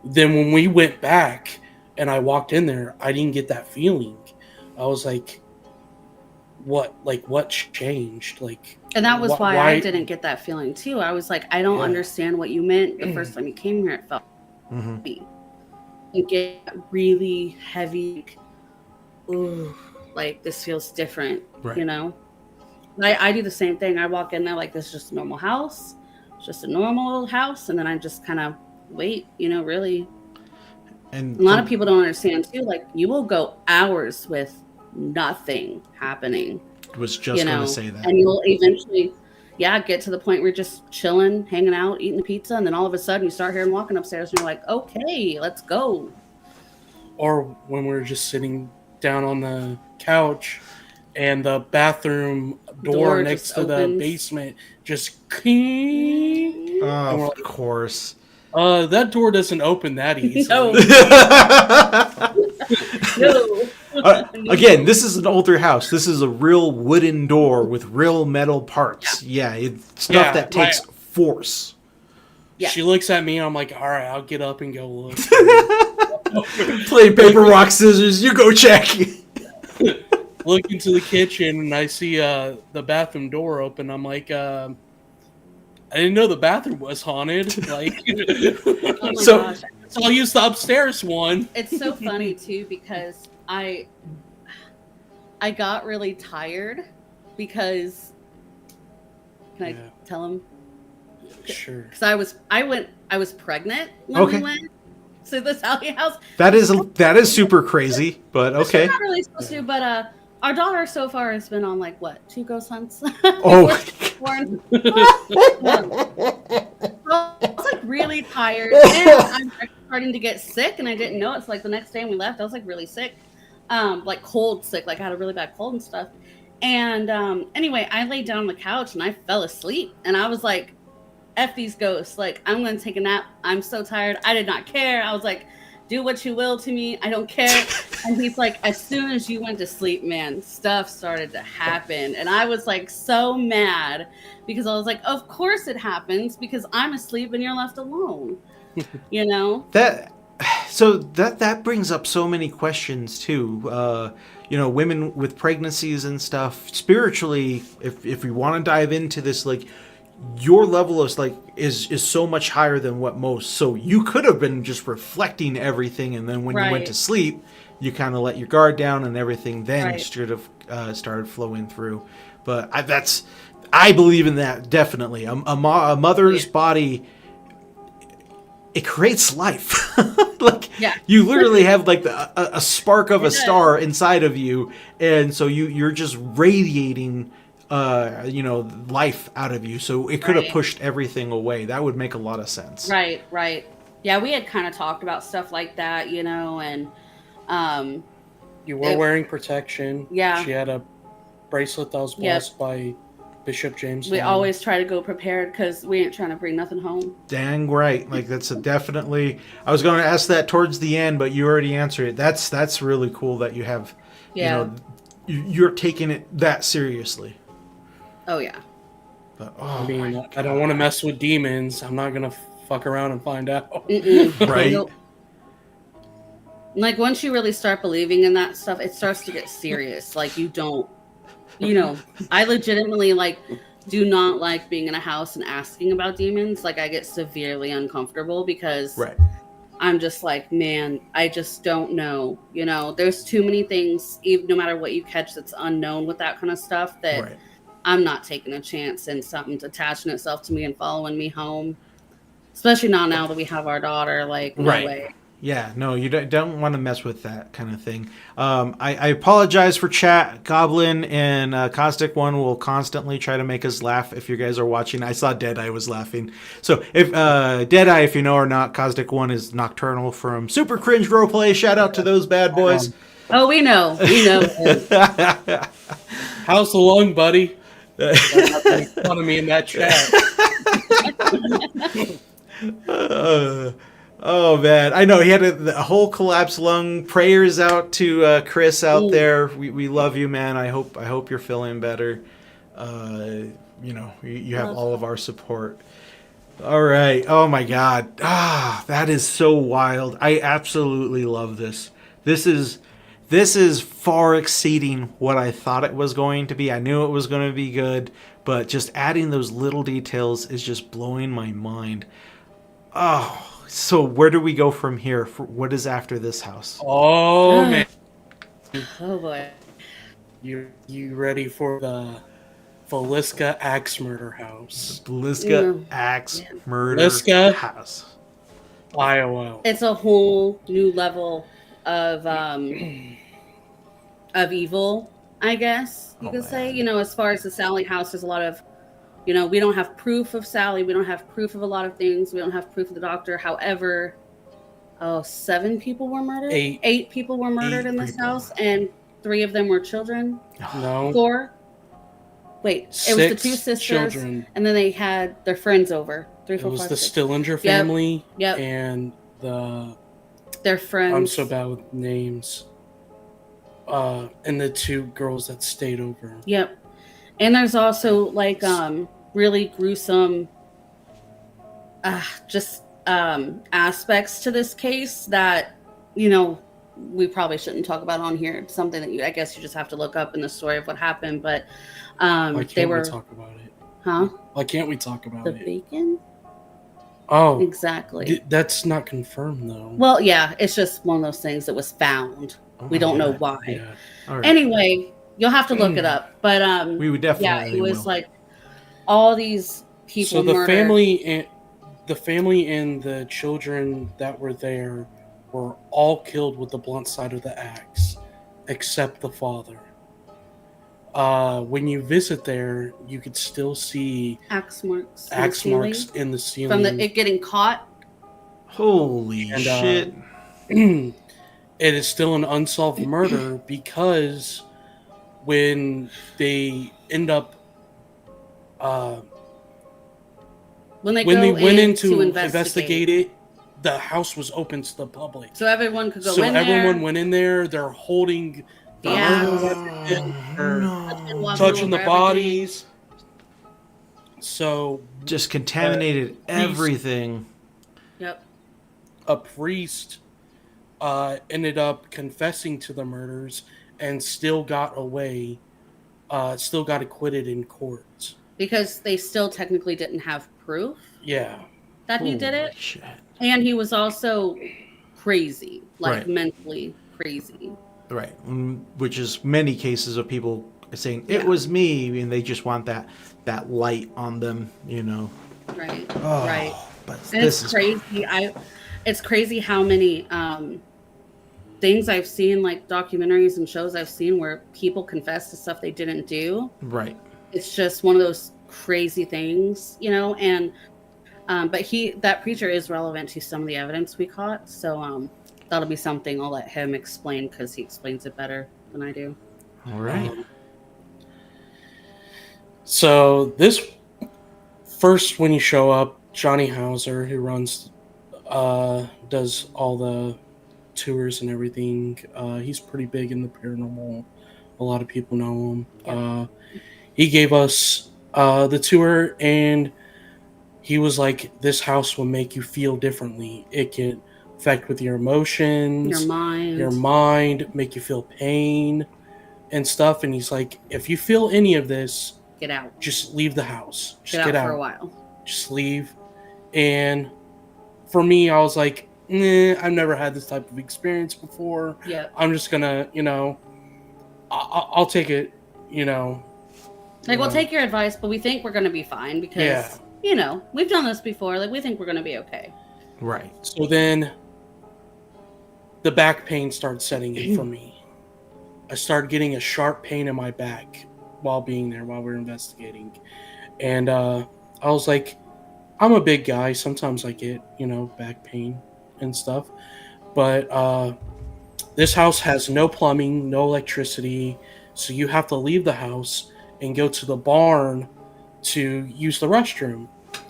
then when we went back and I walked in there, I didn't get that feeling. I was like, what changed? Like, And that was why I didn't get that feeling too. I was like, I don't understand what you meant the first time you came here. It felt heavy. You get really heavy. Ooh, like this feels different. Right. You know, I do the same thing. I walk in there like this is just a normal house. It's just a normal house, and then I just kind of wait. You know, really. and A lot of people don't understand too. Like you will go hours with nothing happening. was just You going know, to say that. and you'll eventually, get to the point where you're just chilling, hanging out, eating the pizza, and then all of a sudden you start hearing walking upstairs, and you're like, okay, let's go. Or when we were just sitting down on the couch and the bathroom door next just to the opens. basement just cling. Oh, of course. That door doesn't open that easily. No. No. Again, this is an older house. This is a real wooden door with real metal parts. Yeah, it's stuff Yeah, that takes force. Yeah. She looks at me and I'm like, all right, I'll get up and go look. Play paper, rock, scissors. You go check. Look into the kitchen and I see the bathroom door open. I'm like, I didn't know the bathroom was haunted. Like, Oh my So- gosh. So I'll use the upstairs one. It's so funny too because I got really tired because can I tell him? Sure. Because I was pregnant when we went to the Sally house. That is super crazy, but okay. She's not really supposed to, but our daughter so far has been on like what 2 ghost hunts. Oh. I was like really tired, and I'm starting to get sick, and I didn't know it's like the next day when we left, I was like really sick, like cold sick, like I had a really bad cold and stuff. And anyway, I laid down on the couch and I fell asleep, and I was like, F these ghosts, like I'm gonna take a nap. I'm so tired. I did not care. I was like, do what you will to me. I don't care. And he's like, as soon as you went to sleep, man, stuff started to happen. And I was like so mad because I was like, of course it happens because I'm asleep and you're left alone. You know? That brings up so many questions too. Women with pregnancies and stuff. Spiritually, if we want to dive into this, like your level is so much higher than what most. So you could have been just reflecting everything, and then when you went to sleep, you kind of let your guard down, and everything then should have started flowing through. But I believe in that definitely. A mother's body, it creates life. You literally have like a spark of a star inside of you, and so you're just radiating life out of you. So it could have pushed everything away. That would make a lot of sense. Right. Yeah, we had kind of talked about stuff like that, and you were wearing protection. Yeah. She had a bracelet that was blessed by Bishop James. We always try to go prepared because we ain't trying to bring nothing home. Dang right. Like that's definitely. I was going to ask that towards the end, but you already answered it. That's really cool that you have. You're taking it that seriously. Oh yeah. But, I mean, I don't want to mess with demons. I'm not gonna fuck around and find out. Right. Like once you really start believing in that stuff, it starts to get serious. Like you don't. I legitimately do not like being in a house and asking about demons. Like I get severely uncomfortable because I'm just like, man, I just don't know. There's too many things, even no matter what you catch, that's unknown with that kind of stuff that I'm not taking a chance in something's attaching itself to me and following me home. Especially not now that we have our daughter. Like, no way. Yeah, no, you don't want to mess with that kind of thing. I apologize for chat. Goblin and Caustic One will constantly try to make us laugh if you guys are watching. I saw Deadeye was laughing. So if Deadeye, if you know or not, Caustic One is Nocturnal from Super Cringe Roleplay. Shout out to those bad boys. Oh, we know. How's the lung, buddy? Make fun of me in that chat. Oh man, I know he had a whole collapsed lung. Prayers out to Chris out there. We love you, man. I hope you're feeling better. You have all of our support. All right. Oh my God. That is so wild. I absolutely love this. This is far exceeding what I thought it was going to be. I knew it was going to be good, but just adding those little details is just blowing my mind. Oh. So where do we go from here? What is after this house? Oh man! Oh boy! You ready for the Velisca Axe Murder House? Velisca Axe Murder House, Iowa. It's a whole new level of evil, I guess you could say. As far as the Sally house, there's a lot of. We don't have proof of Sally. We don't have proof of a lot of things. We don't have proof of the doctor. However, 7 people were murdered. 8 people were murdered in this house, and 3 of them were children. No. 4. Wait, it was the 2 sisters, children. And then they had their friends over. 3, 4, 5, 6. It was the Stillinger family. Yep. And their friends. I'm so bad with names. And the 2 girls that stayed over. Yep. And there's also really gruesome aspects to this case that, we probably shouldn't talk about on here. It's something that I guess you just have to look up in the story of what happened. But why can't we talk about it? Huh? Why can't we talk about it? The bacon? Oh, exactly. that's not confirmed though. Well, yeah, it's just one of those things that was found. We don't know Alright. why. Yeah. All right. Anyway, you'll have to look it up. But We would yeah, definitely it was will. like all these So people murdered. the family and the children that were there were all killed with the blunt side of the axe, except the father. When you visit there, you could still see Axe marks in the axe ceiling marks in the from ceiling, it getting caught. Holy and shit. it is still an unsolved murder because when they end up uh, When they when they go went in in to to investigate. investigate it, the house was open to the public. So everyone could go So in everyone there. went in there. They're holding the The murder axe. weapon. They're Walking touching over the everything. bodies. So Just contaminated priest, everything. Yep. a priest ended up confessing to the murders and still got away, still got acquitted in court. Because they still technically didn't have proof Yeah. that he did Holy it. shit. And he was also crazy, like Right. mentally crazy. Right. Which is many cases of people saying it Yeah. was me, and they just want that light on them, you know. Right. Oh, Right. but And this it's is crazy. It's crazy how many things I've seen, like documentaries and shows I've seen where people confess to stuff they didn't do. right. It's just one of those crazy things, and but that preacher is relevant to some of the evidence we caught, so that'll be something I'll let him explain because he explains it better than I do. All right. So this first, when you show up, Johnny Hauser, who does all the tours and everything. He's pretty big in the paranormal. A lot of people know him. Yeah. He gave us the tour, and he was like, "This house will make you feel differently. It can affect with your emotions, Your mind. make you feel pain and stuff." And he's like, "If you feel any of this, Get out. just leave the house. Just Get get out for out. a while. Just leave." And for me, I was like, nah, I've never had this type of experience before. Yeah. I'm just gonna, I'll take it, Like, we'll take your advice, but we think we're going to be fine because, we've done this before. Like, we think we're going to be okay. Right. So then the back pain started setting in for me. I started getting a sharp pain in my back while being there, while we were investigating. And I was like, I'm a big guy. Sometimes I get, back pain and stuff. But this house has no plumbing, no electricity. So you have to leave the house and go to the barn to use the restroom.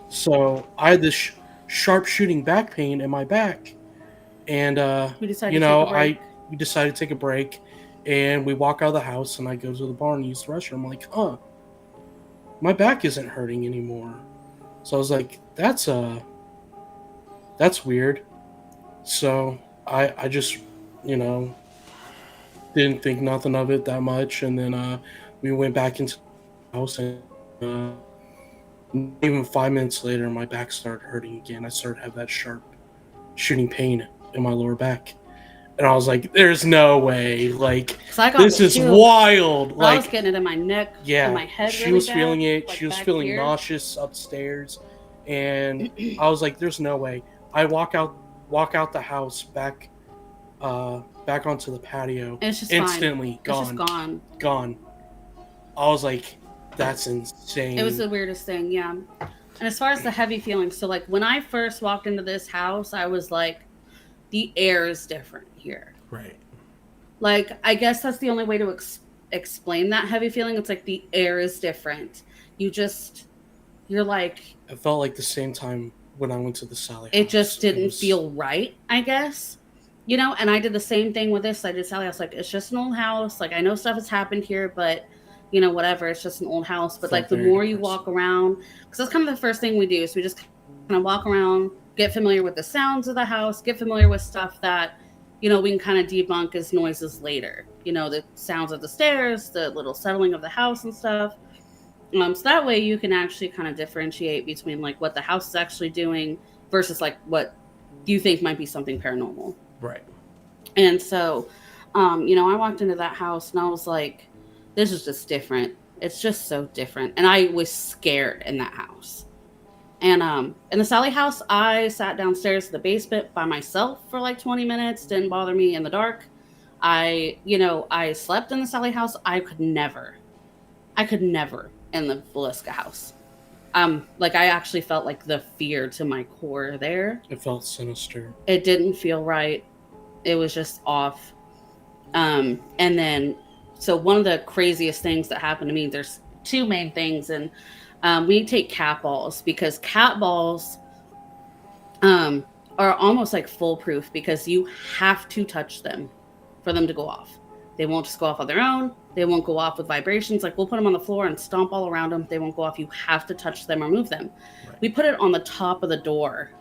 So I had this sharp shooting back pain in my back. And, We decided to take a break. we decided to take a break. And we walk out of the house and I go to the barn and use the restroom. I'm like, my back isn't hurting anymore. So I was like, that's weird. So I just, didn't think nothing of it that much. And then we went back into the house, and even 5 minutes later, my back started hurting again. I started to have that sharp shooting pain in my lower back. And I was like, there's no way. Like, 'Cause I got this it is too. wild. I was Like, getting it in my neck, yeah, in my head. she really was bad, feeling it. like She was back feeling here. nauseous upstairs. And I was like, there's no way. I walk out the house back onto the patio. And it's just instantly fine. It's just gone. I was like, that's insane. It was the weirdest thing, yeah. And as far as the heavy feelings, so like when I first walked into this house, I was like, the air is different here. Right. Like, I guess that's the only way to explain that heavy feeling. It's like the air is different. You're like, it felt like the same time when I went to the Sally house. it just didn't feel right, I guess. And I did the same thing with this. I did Sally house. Like, it's just an old house. Like, I know stuff has happened here, but whatever. It's just an old house. But like, the more you walk around, because that's kind of the first thing we do. So we just kind of walk around, get familiar with the sounds of the house, get familiar with stuff that, we can kind of debunk as noises later. The sounds of the stairs, the little settling of the house and stuff. So that way you can actually kind of differentiate between like what the house is actually doing versus like what you think might be something paranormal. Right. And so, I walked into that house and I was like, this is just different. It's just so different. And I was scared in that house. And in the Sally house, I sat downstairs in the basement by myself for like 20 minutes. Didn't bother me in the dark. I slept in the Sally house. I could never in the Velisca house. Like I actually felt like the fear to my core there. It felt sinister. It didn't feel right. It was just off. And then, so one of the craziest things that happened to me, there's two main things. And we take cat balls because cat balls are almost like foolproof because you have to touch them for them to go off. They won't just go off on their own. They won't go off with vibrations. Like we'll put them on the floor and stomp all around them. They won't go off. You have to touch them or move them. Right. We put it on the top of the door,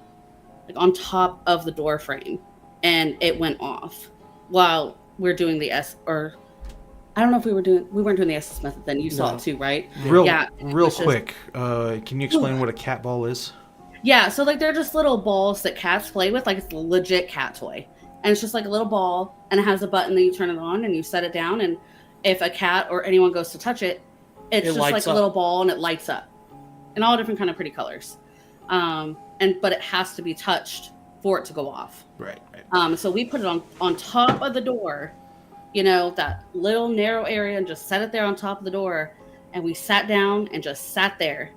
like on top of the door frame, and it went off while we're doing the I don't know if we weren't doing the SS method then. You saw it too, right? Real quick. Can you explain what a cat ball is? Yeah, so like they're just little balls that cats play with, like it's a legit cat toy. And it's just like a little ball, and it has a button that you turn it on, and you set it down, and if a cat or anyone goes to touch it, it's just like a little ball, and it lights up in all different kind of pretty colors. But it has to be touched for it to go off. Right. So we put it on top of the door, that little narrow area, and just set it there on top of the door, and we sat down and just sat there,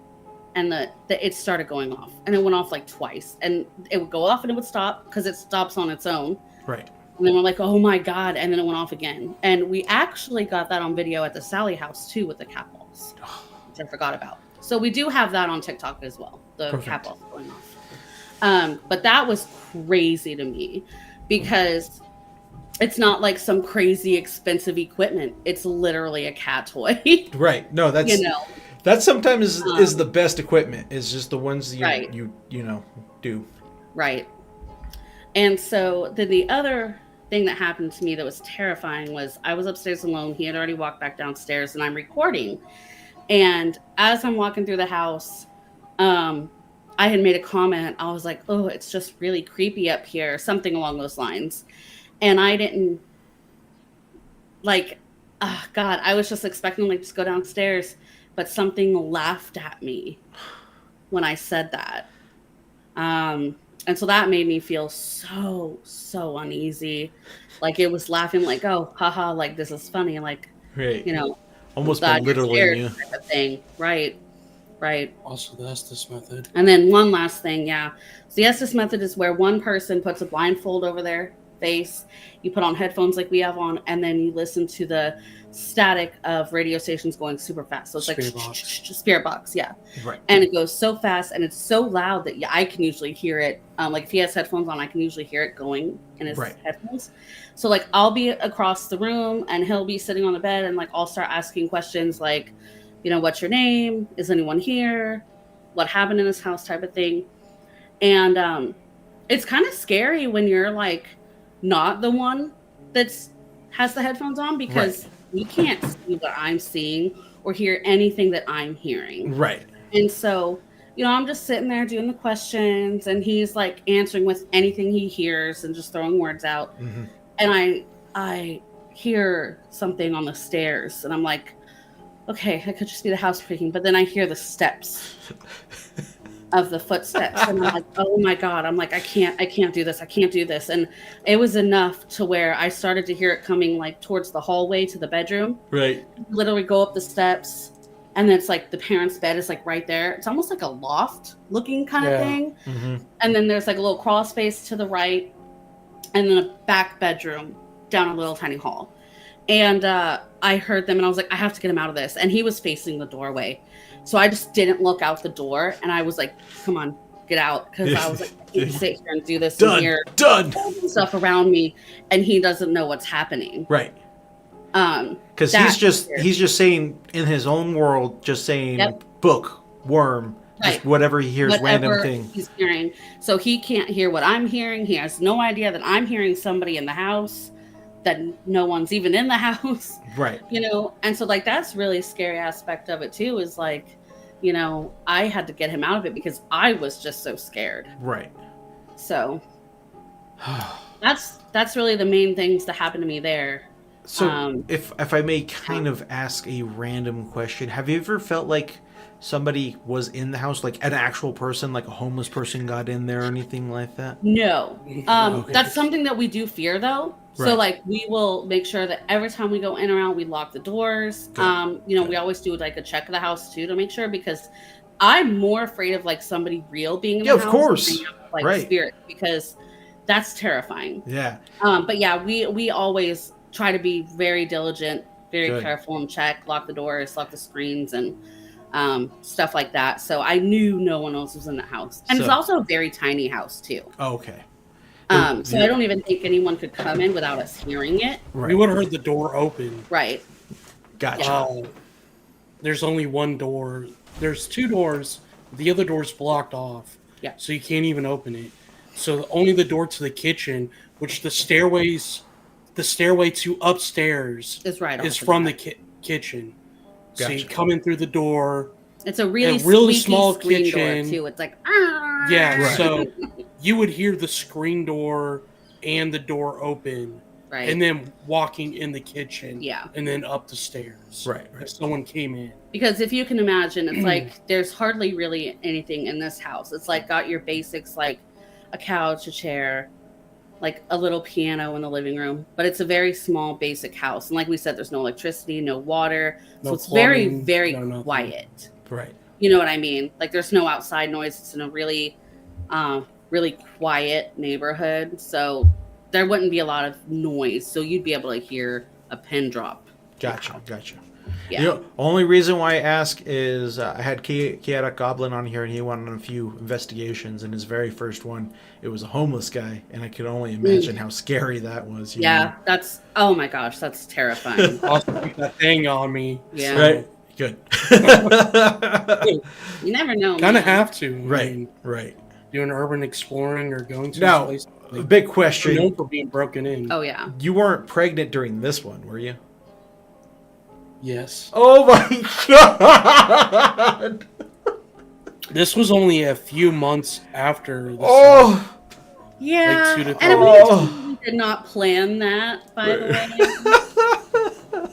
and it started going off, and it went off like twice, and it would go off and it would stop because it stops on its own. Right. And then we're like, oh my God. And then it went off again. And we actually got that on video at the Sally house too with the cat balls, which I forgot about. So we do have that on TikTok as well. The Perfect. Cat balls going off. But that was crazy to me because it's not like some crazy expensive equipment. It's literally a cat toy. Right. No, that's, that sometimes is the best equipment. Is just the ones you do. Right. And so then the other thing that happened to me that was terrifying was I was upstairs alone. He had already walked back downstairs, and I'm recording. And as I'm walking through the house, I had made a comment. I was like, oh, it's just really creepy up here, something along those lines. And I didn't God, I was just expecting just go downstairs, but something laughed at me when I said that. And so that made me feel so uneasy. Like it was laughing like, oh, haha, like this is funny. Like, right. Almost belittling you. Type of thing. Right. Also the Estes method. And then one last thing. Yeah. So the Estes method is where one person puts a blindfold over their face. You put on headphones like we have on, and then you listen to the static of radio stations going super fast. So it's spirit box, yeah. Right. And it goes so fast and it's so loud that I can usually hear it. Like if he has headphones on, I can usually hear it going in his headphones. So like I'll be across the room and he'll be sitting on the bed, and like I'll start asking questions like, what's your name? Is anyone here? What happened in this house type of thing. And it's kind of scary when you're like not the one has the headphones on, because you can't see what I'm seeing or hear anything that I'm hearing. Right. And so, I'm just sitting there doing the questions, and he's like answering with anything he hears and just throwing words out. Mm-hmm. And I hear something on the stairs, and I'm like, okay, it could just be the house creaking. But then I hear the steps of the footsteps, and I'm like, oh my God, I'm like, I can't do this. I can't do this. And it was enough to where I started to hear it coming like towards the hallway to the bedroom. Right. Literally go up the steps, and then it's like the parents' bed is like right there. It's almost like a loft looking kind of thing. Mm-hmm. And then there's like a little crawl space to the right, and then a back bedroom down a little tiny hall. And I heard them, and I was like, I have to get him out of this. And he was facing the doorway. So I just didn't look out the door, and I was like, come on, get out. Because I was like, I can't sit here and do this and hear stuff around me, and he doesn't know what's happening. Right. Because he's just saying in his own world, just saying book, worm, just whatever he hears, random thing. He's hearing. So he can't hear what I'm hearing. He has no idea that I'm hearing somebody in the house, that no one's even in the house. Right. And so like that's really a scary aspect of it too, is like, I had to get him out of it because I was just so scared. Right. So that's really the main things that happened to me there. So, if I may kind of ask a random question, have you ever felt like somebody was in the house, like an actual person, like a homeless person got in there or anything like that? No. Okay. That's something that we do fear, though. So, Right. like, we will make sure that every time we go in or out, we lock the doors. Good. We always do like a check of the house too to make sure, because I'm more afraid of like somebody real being in Yeah, the of house course. than I am of, like Right. spirit, because that's terrifying. Yeah. But yeah, we always try to be very diligent, very Good. careful, and check, lock the doors, lock the screens, and stuff like that. So I knew no one else was in the house, and it's So- also a very tiny house too. Oh, okay. So I don't even think anyone could come in without us hearing it. Right. We would have heard the door open. Right. Gotcha. There's only one door. There's two doors. The other door's blocked off. Yeah. So you can't even open it. So only the door to the kitchen, which the stairway to upstairs It's right off is the from back. the kitchen. So you Gotcha. come in through the door. It's a really really squeaky small screen kitchen. door too. It's like ah. Yeah, Right. so you would hear the screen door and the door open, Right. and then walking in the kitchen, Yeah. and then up the stairs. Right. If someone came in. Because if you can imagine, it's like there's hardly really anything in this house. It's like got your basics, like a couch, a chair, like a little piano in the living room. But it's a very small, basic house. And like we said, there's no electricity, no water. So No it's very, plumbing, very no nothing. quiet. Right. You know what I mean? Like there's no outside noise. It's in a really, really quiet neighborhood. So there wouldn't be a lot of noise. So you'd be able to hear a pin drop. Gotcha. Yeah. You know, only reason why I ask is I had Chaotic Goblin on here, and he went on a few investigations. And his very first one, it was a homeless guy, and I could only imagine how scary that was. You Yeah, know? that's, oh my gosh, that's terrifying. Also keep that thing on me. Yeah. Right. Good. You never know. Kind of man. have to. I Right. mean, Right. doing urban exploring or going to Now, a place. a big We're question. known for being broken in. Oh yeah. You weren't pregnant during this one, were you? Yes. Oh my god! This was only a few months after. The Oh! Yeah. Like 2 to And 3 we weeks. totally did not plan that, by the way.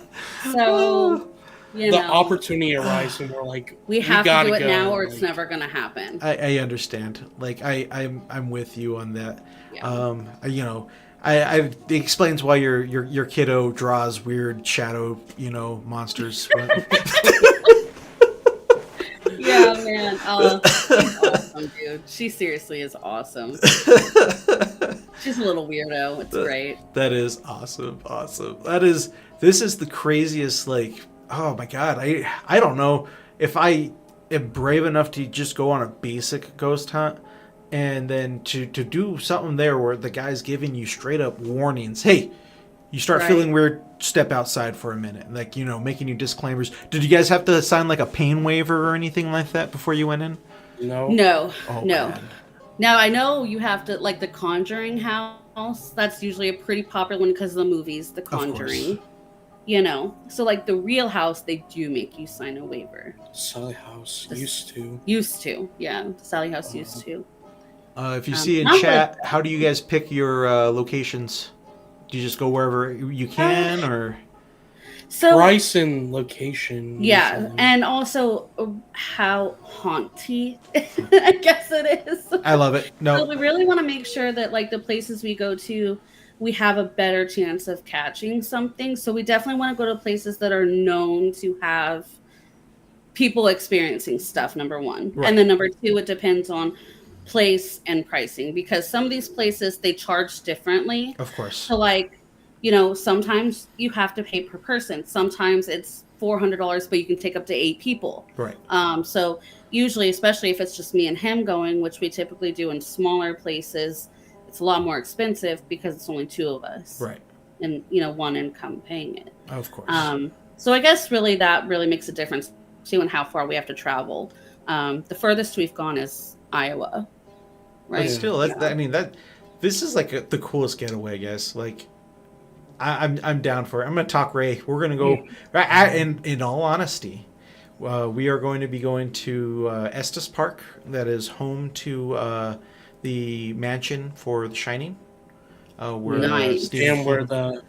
So, you The know, opportunity arises, and we're like, we have to gotta do it go. now, or it's Like, never going to happen. I understand. Like I'm with you on that. Yeah. You know, it explains why your kiddo draws weird shadow, monsters. Yeah, man. Oh, she's awesome, dude. She seriously is awesome. She's a little weirdo. It's great. That is awesome. This is the craziest, like, oh my god, I don't know if I am brave enough to just go on a basic ghost hunt, and then to do something there where the guy's giving you straight up warnings. Hey, you start Right. feeling weird, step outside for a minute. Like, making you disclaimers. Did you guys have to sign like a pain waiver or anything like that before you went in? No. No, Oh, no. man. Now I know you have to, like, the Conjuring house. That's usually a pretty popular one because of the movies, The course. Conjuring. So like the real house, they do make you sign a waiver. Sally House This- used to. Yeah. Sally House used to. If you see in not chat, like- how do you guys pick your locations? Do you just go wherever you can, or? So Price and location. yeah, usually. and also how haunty, I guess it is. I love it. So No, we really want to make sure that, like, the places we go to, we have a better chance of catching something. So we definitely want to go to places that are known to have people experiencing stuff, number one. Right. And then number two, it depends on place and pricing, because some of these places, they charge differently. of course. So, like, sometimes you have to pay per person. Sometimes it's $400, but you can take up to 8 people. Right. So usually, especially if it's just me and him going, which we typically do in smaller places, it's a lot more expensive because it's only 2 of us. Right. And, one income paying it. Of course. So I guess really that really makes a difference too in how far we have to travel. The furthest we've gone is Iowa. Right. But still, this is like the coolest getaway, guys. Like, I'm down for it. I'm gonna talk Ray. We're gonna go. In all honesty, we are going to be going to Estes Park. That is home to the mansion for The Shining, where Nice. Stephen And where King the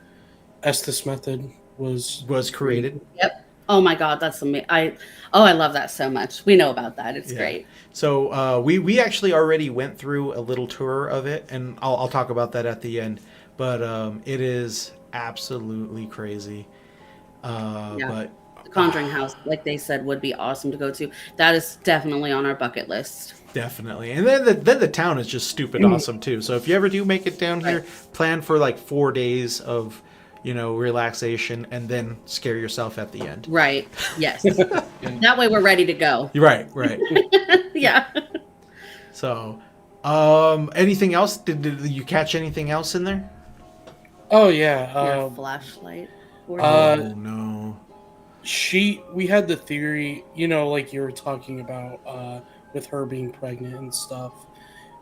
Estes method was created. Yep. Oh my God, that's amazing. I love that so much. We know about that. It's Yeah. great. So we actually already went through a little tour of it, and I'll talk about that at the end. But it is absolutely crazy. Yeah. But The Conjuring House, like they said, would be awesome to go to. That is definitely on our bucket list. definitely, and then the town is just stupid awesome too. So if you ever do make it down here, plan for like 4 days of relaxation, and then scare yourself at the end. Right. Yes. That way we're ready to go. Right. Yeah. So, anything else? Did you catch anything else in there? Oh yeah. Your flashlight. Uh, Oh no. we had the theory, like you were talking about, with her being pregnant and stuff.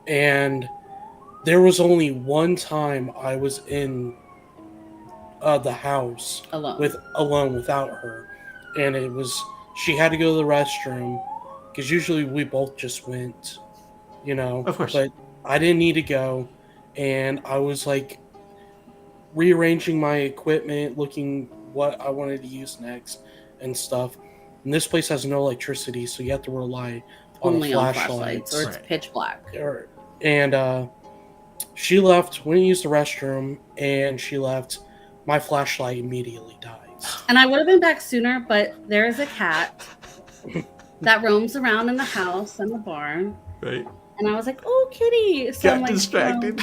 And there was only one time I was in the house Alone. without her, and it was she had to go to the restroom because usually we both just went, Of course. But I didn't need to go, and I was like rearranging my equipment, looking what I wanted to use next and stuff. And this place has no electricity, so you have to rely on Only a on flashlight. flashlights, or it's Right. pitch black. And she left, went to use the restroom, and she left. My flashlight immediately dies. And I would have been back sooner, but there is a cat that roams around in the house and the barn. Right. And I was like, oh, kitty. So I'm Got like, distracted.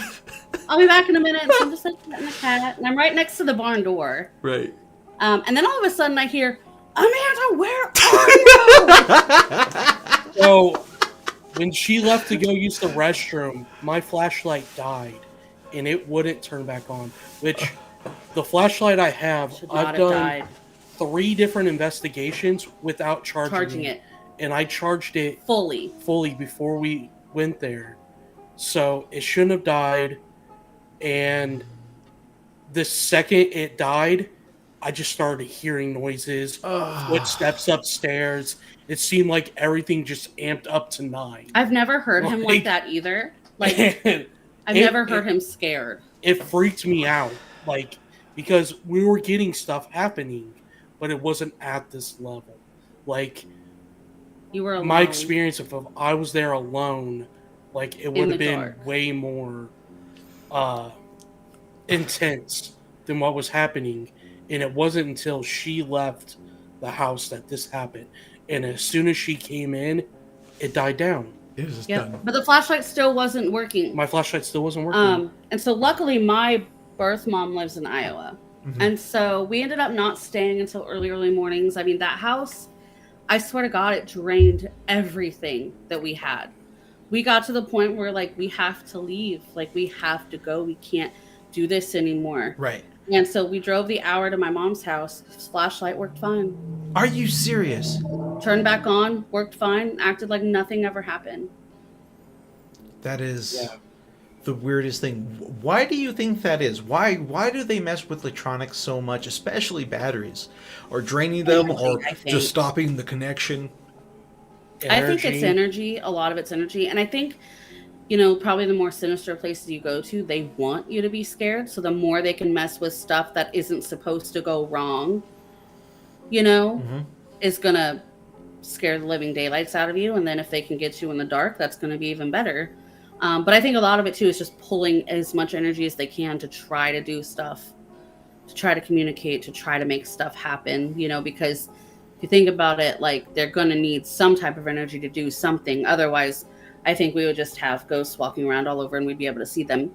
I'll be back in a minute. So I'm just like petting the cat. And I'm right next to the barn door. Right. And then all of a sudden I hear, Amanda, where are you? So when she left to go use the restroom, my flashlight died, and it wouldn't turn back on. Which the flashlight I have, Should not I've have done died. 3 different investigations without Charging it and I charged it fully. before we went there. So it shouldn't have died. And the second it died, I just started hearing noises, footsteps upstairs. It seemed like everything just amped up to 9. I've never heard him like that either. Like, I've never heard him scared. It freaked me out, like, because we were getting stuff happening, but it wasn't at this level. Like, You were alone. my experience if I was there alone, like, it would have been dark. way more intense than what was happening. And it wasn't until she left the house that this happened. And as soon as she came in, it died down. It was just Yep. done. But the flashlight still wasn't working. My flashlight still wasn't working. And so luckily my birth mom lives in Iowa. Mhm. And so we ended up not staying until early mornings. I mean, that house, I swear to God, it drained everything that we had. We got to the point where, like, we have to leave. Like, we have to go. We can't do this anymore. Right. And so we drove the hour to my mom's house. Flashlight worked fine. Are you serious? Turned back on, worked fine, acted like nothing ever happened. That is Yeah. the weirdest thing. Why do you think that is? Why do they mess with electronics so much, especially batteries, or draining them, or I think. just stopping the connection? I think it's energy. A lot of it's energy. And I think, probably the more sinister places you go to, they want you to be scared. So the more they can mess with stuff that isn't supposed to go wrong, is going to scare the living daylights out of you. And then if they can get you in the dark, that's going to be even better. But I think a lot of it, too, is just pulling as much energy as they can to try to do stuff, to try to communicate, to try to make stuff happen, because if you think about it, like, they're going to need some type of energy to do something. Otherwise, I think we would just have ghosts walking around all over and we'd be able to see them,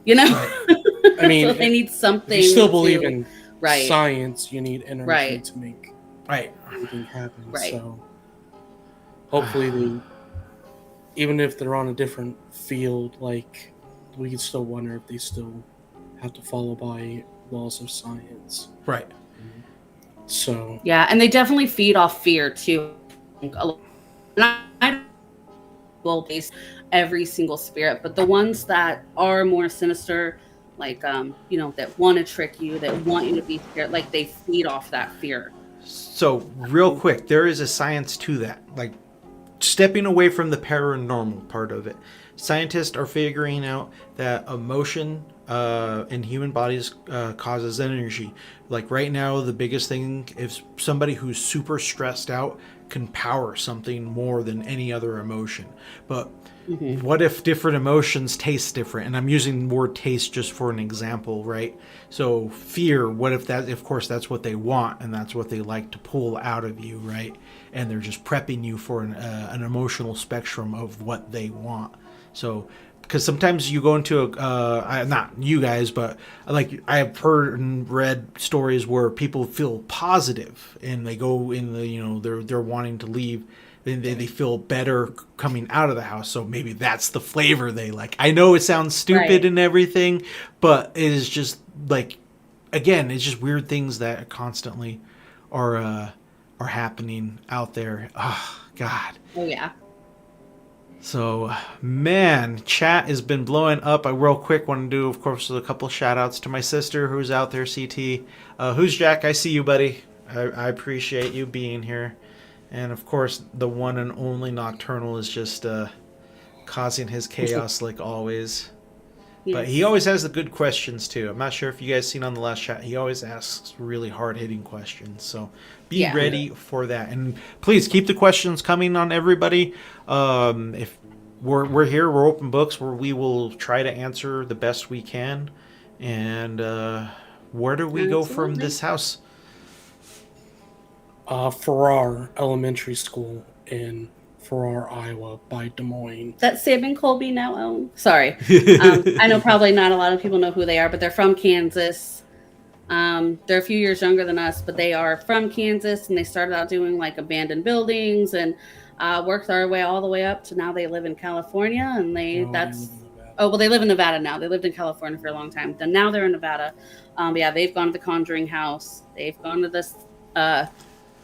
I mean, so they need something. If you still believe in Right. science, you need energy Right. to make Right. everything happen. Right. So hopefully even if they're on a different field, like, we can still wonder if they still have to follow by laws of science. Right. So Yeah, and they definitely feed off fear, too. And I will base every single spirit, but the ones that are more sinister, like, that want to trick you, that want you to be scared, like, they feed off that fear. So, real quick, there is a science to that. Like, stepping away from the paranormal part of it. scientists are figuring out that emotion in human bodies causes energy. Like right now, the biggest thing is somebody who's super stressed out can power something more than any other emotion. But what if different emotions taste different? And I'm using the word taste just for an example, right? So fear, what if that, of course, that's what they want and that's what they like to pull out of you, right? And they're just prepping you for an emotional spectrum of what they want. So, because sometimes you go into not you guys, but like I've heard and read stories where people feel positive and they go in the, they're wanting to leave. They feel better coming out of the house. So maybe that's the flavor they like. I know it sounds stupid and everything, but it is just like, again, it's just weird things that constantly are happening out there. Oh, God. Oh, yeah. So, man, chat has been blowing up. I real quick want to do, of course, a couple shout outs to my sister who's out there, CT. Who's Jack? I see you, buddy. I appreciate you being here. And, of course, the one and only Nocturnal is just causing his chaos like always. Yes. But he always has the good questions, too. I'm not sure if you guys seen on the last chat. He always asks really hard-hitting questions. So be ready for that. And please keep the questions coming on everybody. If we're here, we're open books, where we will try to answer the best we can. And where do we go from this house? Farrar Elementary School in Farrar, Iowa, by Des Moines. That Sam and Colby now own. Sorry. I know probably not a lot of people know who they are, but they're from Kansas. They're a few years younger than us, but they are from Kansas, and they started out doing like abandoned buildings and worked their way all the way up to now they live in California, and they live in Nevada now. They lived in California for a long time. Then now they're in Nevada. They've gone to the Conjuring House. They've gone to this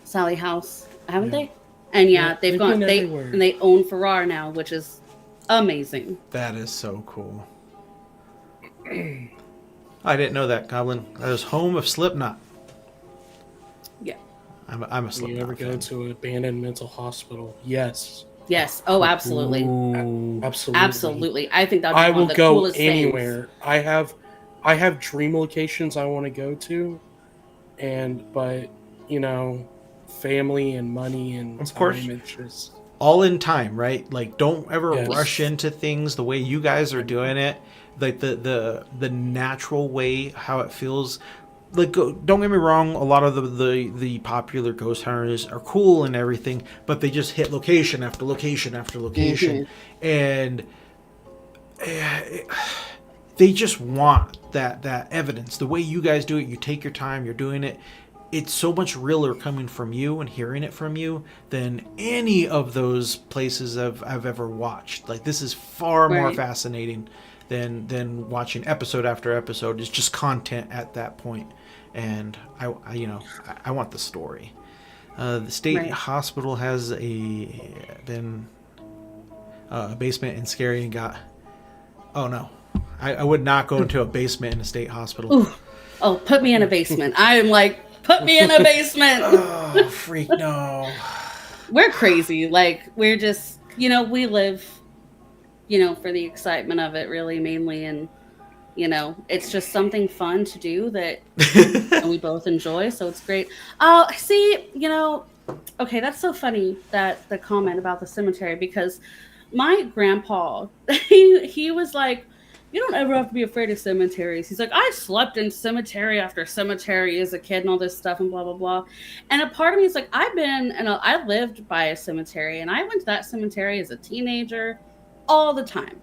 Sally House, haven't they? And they've gone everywhere. And they own Farrar now, which is amazing. That is so cool. I didn't know that, Goblin. That is home of Slipknot. Yeah. I'm a Slipknot. You ever go to an abandoned mental hospital? Yes. Yes. Oh, absolutely. Absolutely. Absolutely. I think that'd be one of the coolest things. I will go anywhere. I have dream locations I want to go to, but family and money and of course, it's just all in time, right? Like, don't ever rush into things the way you guys are doing it. Like the natural way, how it feels. Like, don't get me wrong, a lot of the popular ghost hunters are cool and everything, but they just hit location after location after location, and they just want that evidence. The way you guys do it, you take your time, you're doing it. It's so much realer coming from you and hearing it from you than any of those places I've ever watched. Like, this is far more fascinating than watching episode after episode. It's just content at that point. And I want the story. The state hospital has been a basement and scary and got. Oh no, I would not go into a basement in a state hospital. Ooh. Oh, put me in a basement. I am like, put me in a basement. Oh, freak, no. We're crazy. Like, we're just, we live, for the excitement of it, really, mainly. And, it's just something fun to do that we both enjoy. So it's great. Oh, see, okay, that's so funny, that the comment about the cemetery, because my grandpa, he was like, you don't ever have to be afraid of cemeteries. He's like, I slept in cemetery after cemetery as a kid and all this stuff and blah, blah, blah. And a part of me is like, I lived by a cemetery, and I went to that cemetery as a teenager all the time,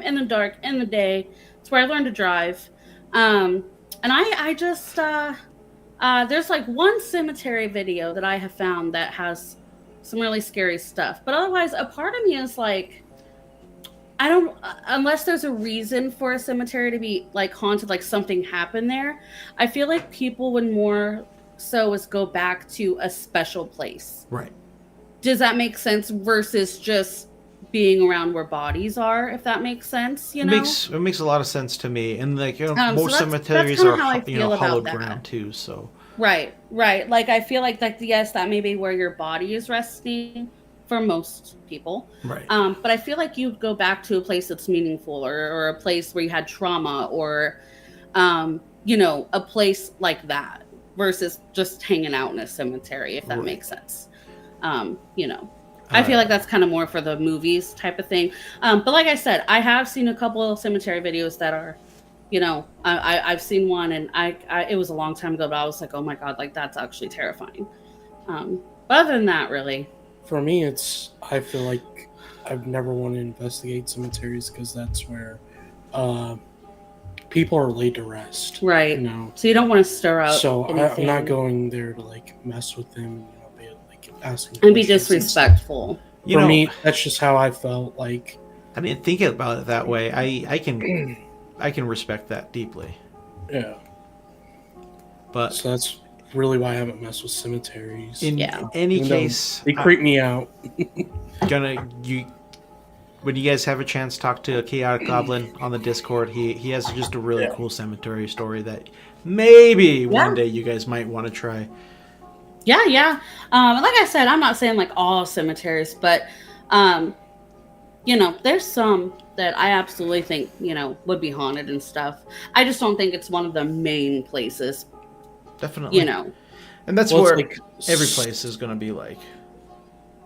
in the dark, in the day. It's where I learned to drive. And I just, there's like one cemetery video that I have found that has some really scary stuff. But otherwise, a part of me is like, I don't, unless there's a reason for a cemetery to be like haunted, like something happened there, I feel like people would more so as go back to a special place. Right. Does that make sense? Versus just being around where bodies are, if that makes sense, It makes a lot of sense to me. And like, most cemeteries are, hollowed ground too, so. Right. Like, I feel like yes, that may be where your body is resting for most people. Right. But I feel like you'd go back to a place that's meaningful, or a place where you had trauma, or a place like that, versus just hanging out in a cemetery, if that Right. makes sense. I feel like that's kind of more for the movies type of thing. But like I said, I have seen a couple of cemetery videos that are, I've seen one, and I it was a long time ago, but I was like, oh my God, like that's actually terrifying. But other than that, really. For me, I feel like I've never wanted to investigate cemeteries because that's where people are laid to rest. Right. You know? So you don't want to stir up. So I'm anything. not going there to like mess with them, be like asking and be questions disrespectful. For me, that's just how I felt. Like, I didn't think about it that way. I can respect that deeply. Yeah. But so that's really why I haven't messed with cemeteries. In any Even though case, they creep me out. When you guys have a chance, talk to Chaotic Goblin on the Discord. He has just a really cool cemetery story that maybe one day you guys might want to try. Yeah. Like I said, I'm not saying like all cemeteries, but there's some that I absolutely think would be haunted and stuff. I just don't think it's one of the main places. Definitely. And that's where like, every place is going to be like.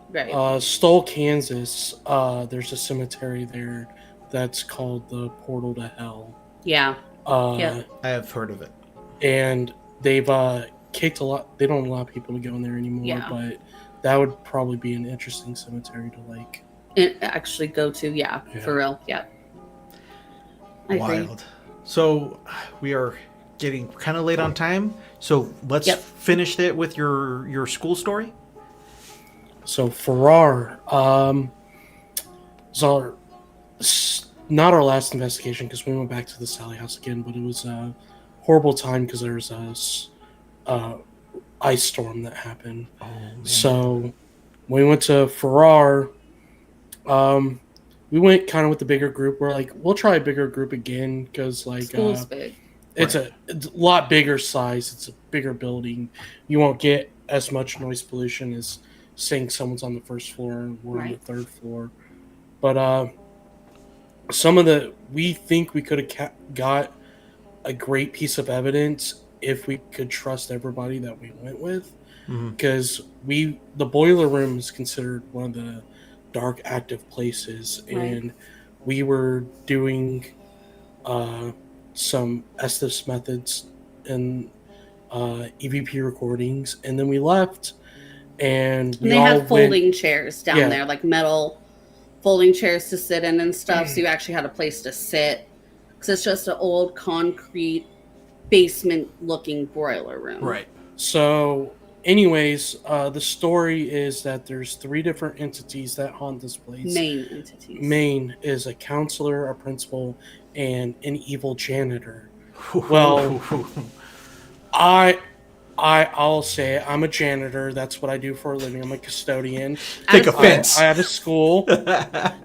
Right. Stoll, Kansas. There's a cemetery there that's called the Portal to Hell. Yeah. I have heard of it. And they've kicked a lot. They don't allow people to go in there anymore. But that would probably be an interesting cemetery to like. Actually go to. Yeah. For real. Yeah. I Wild. agree. So we are getting kind of late on time. So let's finish it with your school story. So Farrar, was not our last investigation because we went back to the Sally house again, but it was a horrible time because there was a ice storm that happened. Oh, man. So we went to Farrar. We went kind of with the bigger group. We're like, we'll try a bigger group again because like school's big. It's a lot bigger size. It's a bigger building. You won't get as much noise pollution as saying someone's on the first floor and we're on the third floor. But we think we could have got a great piece of evidence if we could trust everybody that we went with. Because the boiler room is considered one of the dark active places. And we were doing some Estes methods and EVP recordings. And then we left. And they had folding chairs down there, like metal folding chairs to sit in and stuff. So you actually had a place to sit because it's just an old concrete basement-looking boiler room. Right. So, anyways, the story is that there's 3 different entities that haunt this place. Main entities. Main is a counselor, a principal, and an evil janitor. Well, I'll say I'm a janitor. That's what I do for a living. I'm a custodian. Take offense. I have a school.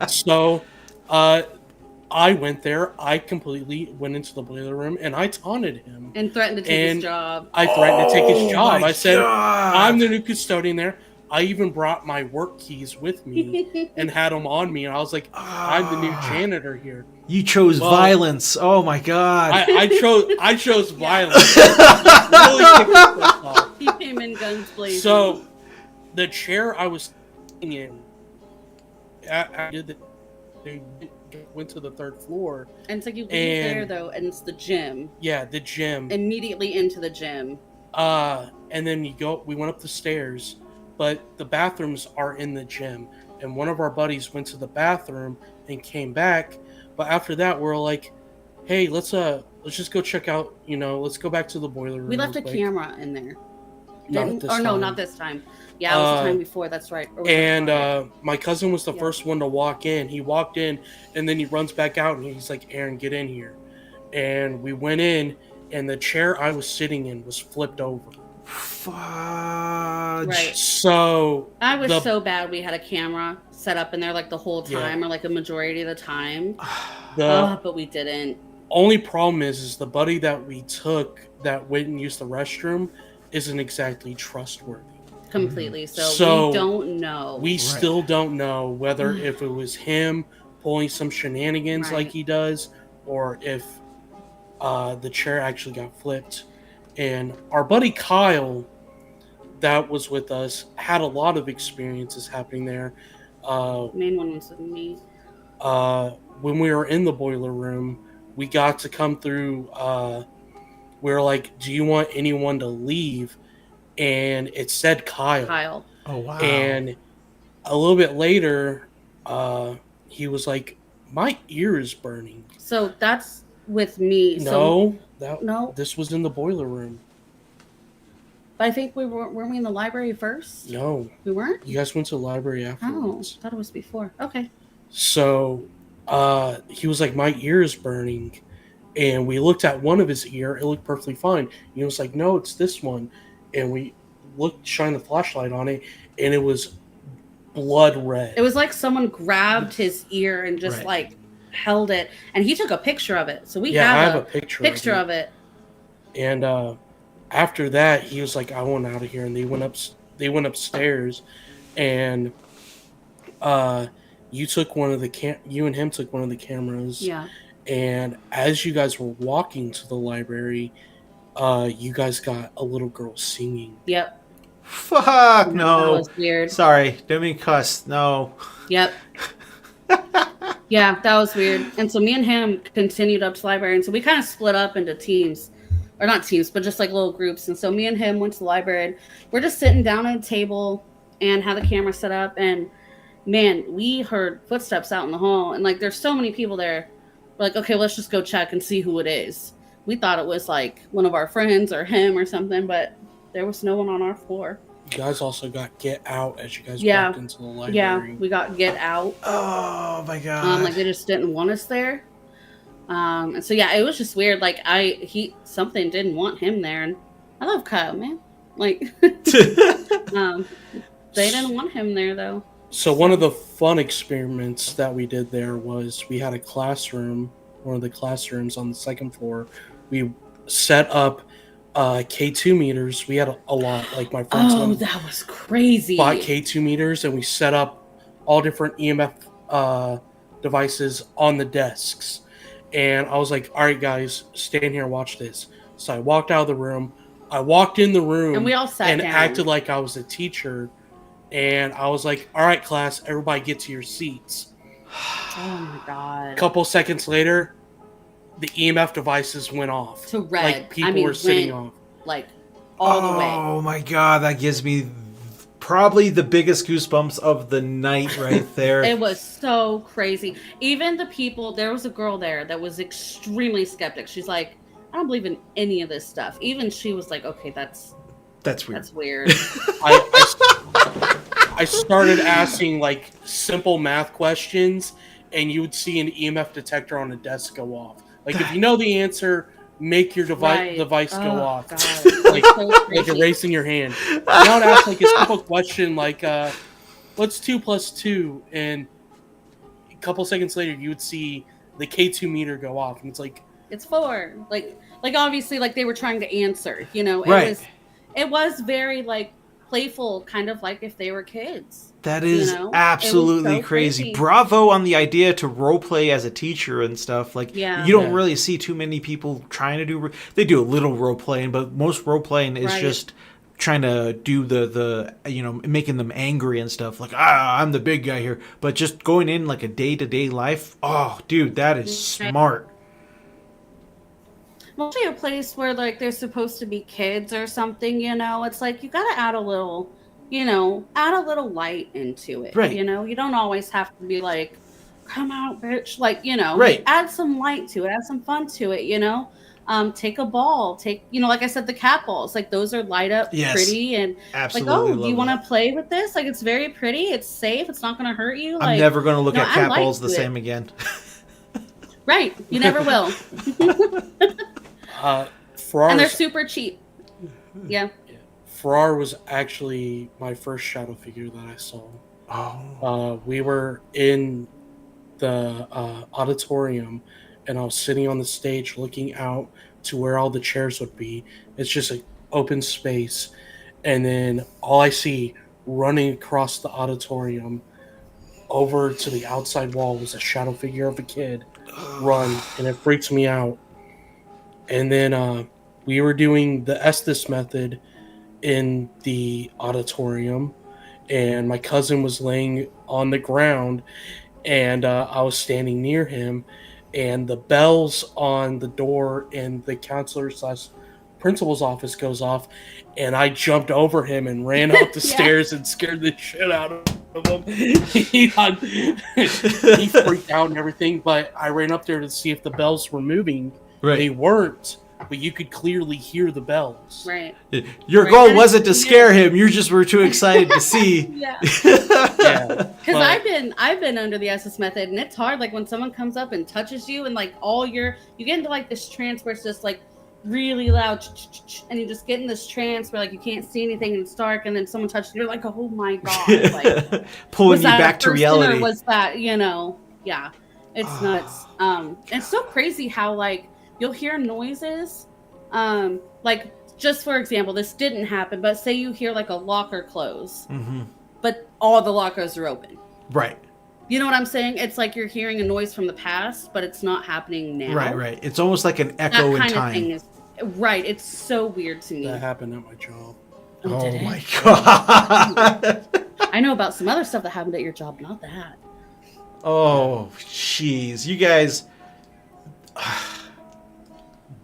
So I went there. I completely went into the boiler room and I taunted him. And threatened to take his job. I threatened to take his job. I said, God. I'm the new custodian there. I even brought my work keys with me and had them on me. And I was like, I'm the new janitor here. You chose violence. Oh my God. I chose violence. Really he came in guns blazing. So the chair I was sitting in, they went to the 3rd floor. And it's like you leave there though, and it's the gym. Yeah, the gym. Immediately into the gym. And then we went up the stairs, but the bathrooms are in the gym. And one of our buddies went to the bathroom and came back. But after that, we're like, hey, let's just go check out, let's go back to the boiler room. We left a camera in there. Not this time. Yeah, it was the time before, that's right. And my cousin was the first one to walk in. He walked in, and then he runs back out, and he's like, Aaron, get in here. And we went in, and the chair I was sitting in was flipped over. Fudge. Right. So I was so bad we had a camera set up in there like the whole time or like a majority of the time. But we didn't. Only problem is the buddy that we took that went and used the restroom isn't exactly trustworthy. completely. So, So we don't know. we still don't know whether if it was him pulling some shenanigans like Right. he does, or if the chair actually got flipped. And our buddy Kyle, that was with us, had a lot of experiences happening there. The main one was with me. When we were in the boiler room, we got to come through. We were like, "Do you want anyone to leave?" And it said Kyle. Oh wow. And a little bit later, he was like, "My ear is burning." So that's with me. No, no. This was in the boiler room. But I think weren't we in the library first? No, We weren't? you guys went to the library Oh, afterwards. thought it was before. Okay. So, he was like, "My ear is burning," and we looked at one of his ear. It looked perfectly fine. He was like, "No, it's this one," and we shined the flashlight on it, and it was blood red. It was like someone grabbed his ear and just Right. like held it, and he took a picture of it. So we I have have a a picture of it. And after that, he was like, "I want out of here," and they went upstairs, and you took one of the you and him took one of the cameras. Yeah. And as you guys were walking to the library, you guys got a little girl singing. Yep. Fuck That no. was weird. Sorry, didn't mean cuss. No. Yep. Yeah, that was weird. And so me and him continued up to the library, and so we kind of split up into teams. Or not teams, but just like little groups. And so me and him went to the library, and we're just sitting down at a table and had the camera set up, and man, we heard footsteps out in the hall, and like there's so many people there. We're like, okay, let's just go check and see who it is. We thought it was like one of our friends or him or something, but there was no one on our floor. You guys also got Get Out as you guys Yeah. walked into the library. Yeah, we got Get Out. Oh my god. Like they just didn't want us there. And so yeah, it was just weird. Like something didn't want him there, and I love Kyle, man. Like they didn't want him there though. So one of the fun experiments that we did there was we had a classroom, one of the classrooms on the second floor. We set up K2 meters. We had a lot. Like my friends That was crazy. bought K2 meters, and we set up all different EMF devices on the desks. And I was like, "All right, guys, stand here and watch this." So I walked out of the room. I walked in the room, And we all sat and down. acted like I was a teacher. And I was like, "All right, class, everybody get to your seats." Oh my god. A couple seconds later, the EMF devices went off. To red. Like people were sitting off. Like all the way. Oh my god, that gives me probably the biggest goosebumps of the night right there. It was so crazy. Even the people, there was a girl there that was extremely skeptic. She's like, "I don't believe in any of this stuff." Even she was like, "Okay, that's weird. That's weird." I started asking like simple math questions, and you would see an EMF detector on a desk go off. Like if you know the answer, make your device go off. God. Like, So like crazy. erasing your hand. And I would ask like a simple question like, "What's 2 + 2?" And a couple seconds later, you would see the K2 meter go off, and it's like, It's 4. Like obviously like they were trying to answer, you know. Right. It was very like playful, kind of like if they were kids. That is You know? absolutely It was so crazy. crazy. Bravo on the idea to role play as a teacher and stuff. Like, Yeah. you don't Yeah. really see too many people trying to do. They do a little role playing, but most role playing is Right. just trying to do the making them angry and stuff. Like, I'm the big guy here. But just going in like a day to day life. Oh, dude, that is smart. Mostly a place where like there's supposed to be kids or something, you know. It's like you gotta add a little light into it. Right. You know, you don't always have to be like, "Come out, bitch." Like, you know, Right. add some light to it, add some fun to it, you know. Take a ball, like I said, the cat balls, like those are light up Yes. pretty and Absolutely. like, oh, love you want that. to play with this? Like, it's very pretty, it's safe, it's not going to hurt you. I'm Like, never going to look no, at I cat like balls the it. same again. Right, you never will. Farrar, And they're super cheap. Yeah. Farrar was actually my first shadow figure that I saw. Oh. We were in the auditorium, and I was sitting on the stage looking out to where all the chairs would be. It's just an open space, and then all I see running across the auditorium over to the outside wall was a shadow figure of a kid run, and it freaks me out. And then we were doing the Estes method in the auditorium, and my cousin was laying on the ground, and I was standing near him, and the bells on the door in the counselor slash principal's office goes off, and I jumped over him and ran up the stairs and scared the shit out of him. he freaked out and everything, but I ran up there to see if the bells were moving. Right. They weren't, but you could clearly hear the bells. Right. Your goal wasn't to scare him. You just were too excited to see. Yeah. Yeah. Because I've been under the SS method, and it's hard. Like when someone comes up and touches you, and like you get into like this trance where it's just like really loud, and you just get in this trance where like you can't see anything and it's dark, and then someone touches you, you're like, oh my god, like pulling you back to reality. Or was that yeah, it's nuts. It's so crazy how like you'll hear noises, like just for example, this didn't happen, but say you hear like a locker close, but all the lockers are open. Right. You know what I'm saying? It's like you're hearing a noise from the past, but it's not happening now. Right. It's almost like an echo in time. Right. It's so weird to me. That happened at my job. Oh my god. I know about some other stuff that happened at your job, not that. Oh, jeez. You guys,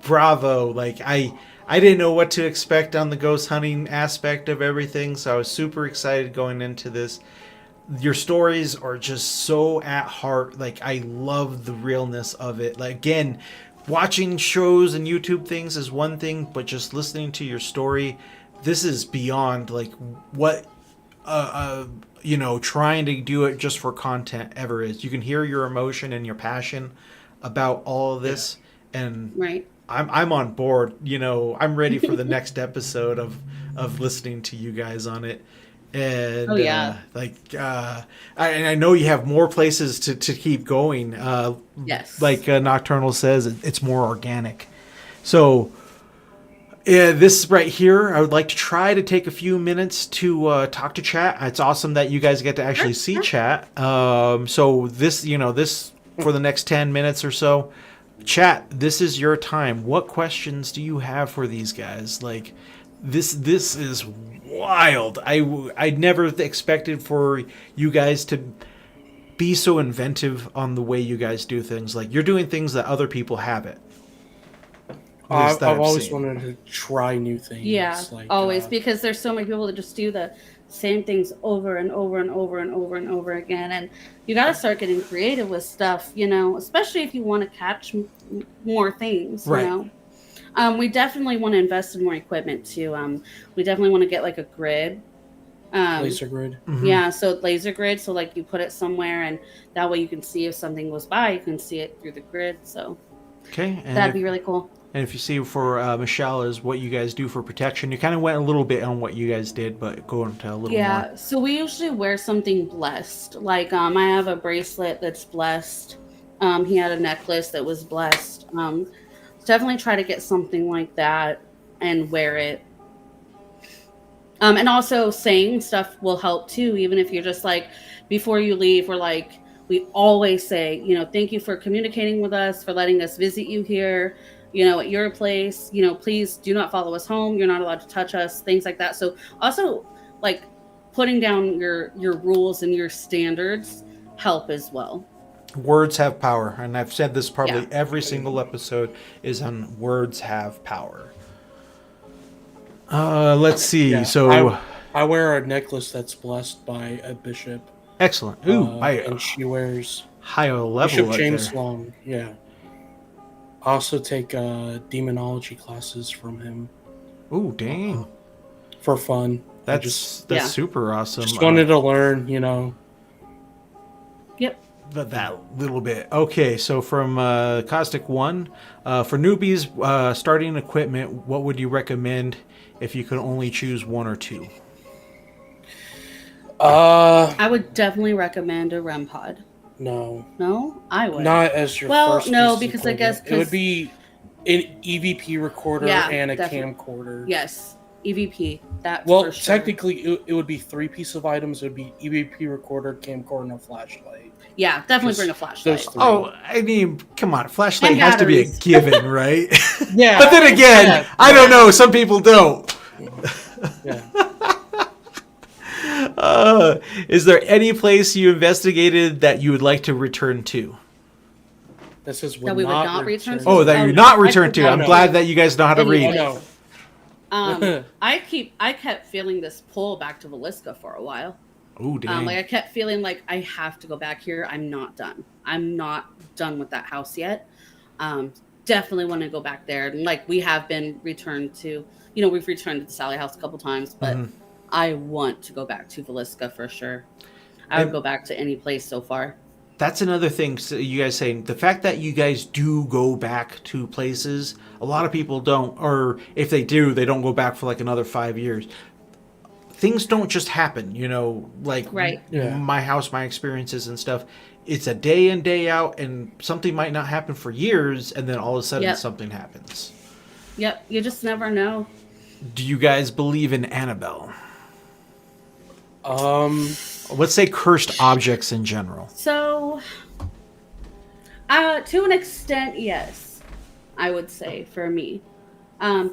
bravo. Like, I didn't know what to expect on the ghost hunting aspect of everything, so I was super excited going into this. Your stories are just so at heart. Like, I love the realness of it. Like, again, watching shows and YouTube things is one thing, but just listening to your story, this is beyond like what trying to do it just for content ever is. You can hear your emotion and your passion about all of this, and right. I'm on board. I'm ready for the next episode of listening to you guys on it. And I know you have more places to keep going. Yes. Like Nocturnal says, it's more organic. So this right here, I would like to try to take a few minutes to talk to chat. It's awesome that you guys get to actually see chat. So this for the next 10 minutes or so, chat, this is your time. What questions do you have for these guys? Like, this is wild. I never expected for you guys to be so inventive on the way you guys do things. Like, you're doing things that other people haven't. I've always wanted to try new things. Yeah, always, because there's so many people that just do the same things over and over and over and over and over again, and you got to start getting creative with stuff, especially if you want to catch more things, right. We definitely want to invest in more equipment too. We definitely want to get like a grid. Laser grid. Mm-hmm. Yeah, so laser grid. So like you put it somewhere, and that way you can see if something goes by, you can see it through the grid. So okay, that'd be really cool. And if you see for Michelle is what you guys do for protection, you kind of went a little bit on what you guys did, but go into a little more. Yeah, so we usually wear something blessed. Like I have a bracelet that's blessed. He had a necklace that was blessed. Definitely try to get something like that and wear it. And also saying stuff will help too, even if you're just like, before you leave, we always say, thank you for communicating with us, for letting us visit you here, at your place, please do not follow us home. You're not allowed to touch us, things like that. So also like putting down your rules and your standards help as well. Words have power, and I've said this probably every single episode is on words have power. Let's see. Yeah, so I wear a necklace that's blessed by a bishop. Excellent. Ooh, and she wears high level Bishop right James there. Long. Yeah. I also take demonology classes from him. Ooh, dang. For fun. That's super awesome. Just wanted to learn, Yep. That little bit. Okay, so from Caustic 1, for newbies starting equipment, what would you recommend if you could only choose one or two? I would definitely recommend a REM pod. No, I would not as your first. No, because I guess it would be an EVP recorder and a camcorder. Yes, EVP. That's Well, for sure. technically, it would be 3 pieces of items. It would be EVP recorder, camcorder, and a flashlight. Yeah, definitely Just bring a flashlight. those 3. Oh, I mean, come on, flashlight And has to be a batteries. given, right? Yeah. But then again, Yeah. I don't know. Some people don't. Yeah. Is there any place you investigated that you would like to return to? This is That we would not return to? Oh, that you Oh, not I return to. forgot. I'm glad that you guys know how to Anyway. read. Oh, no. I kept feeling this pull back to Villisca for a while. Oh, dang. Like I kept feeling like I have to go back here. I'm not done. I'm not done with that house yet. Definitely want to go back there. And like we have been returned to, we've returned to the Sally house a couple times, but I want to go back to Villisca for sure. I would go back to any place so far. That's another thing you guys saying. The fact that you guys do go back to places, a lot of people don't. Or if they do, they don't go back for like another 5 years. Things don't just happen, like Right. Yeah. my house, my experiences and stuff. It's a day in, day out, and something might not happen for years, and then all of a sudden Yep. something happens. Yep, you just never know. Do you guys believe in Annabelle? Um, Let's say cursed objects in general. So, to an extent, yes, I would say for me.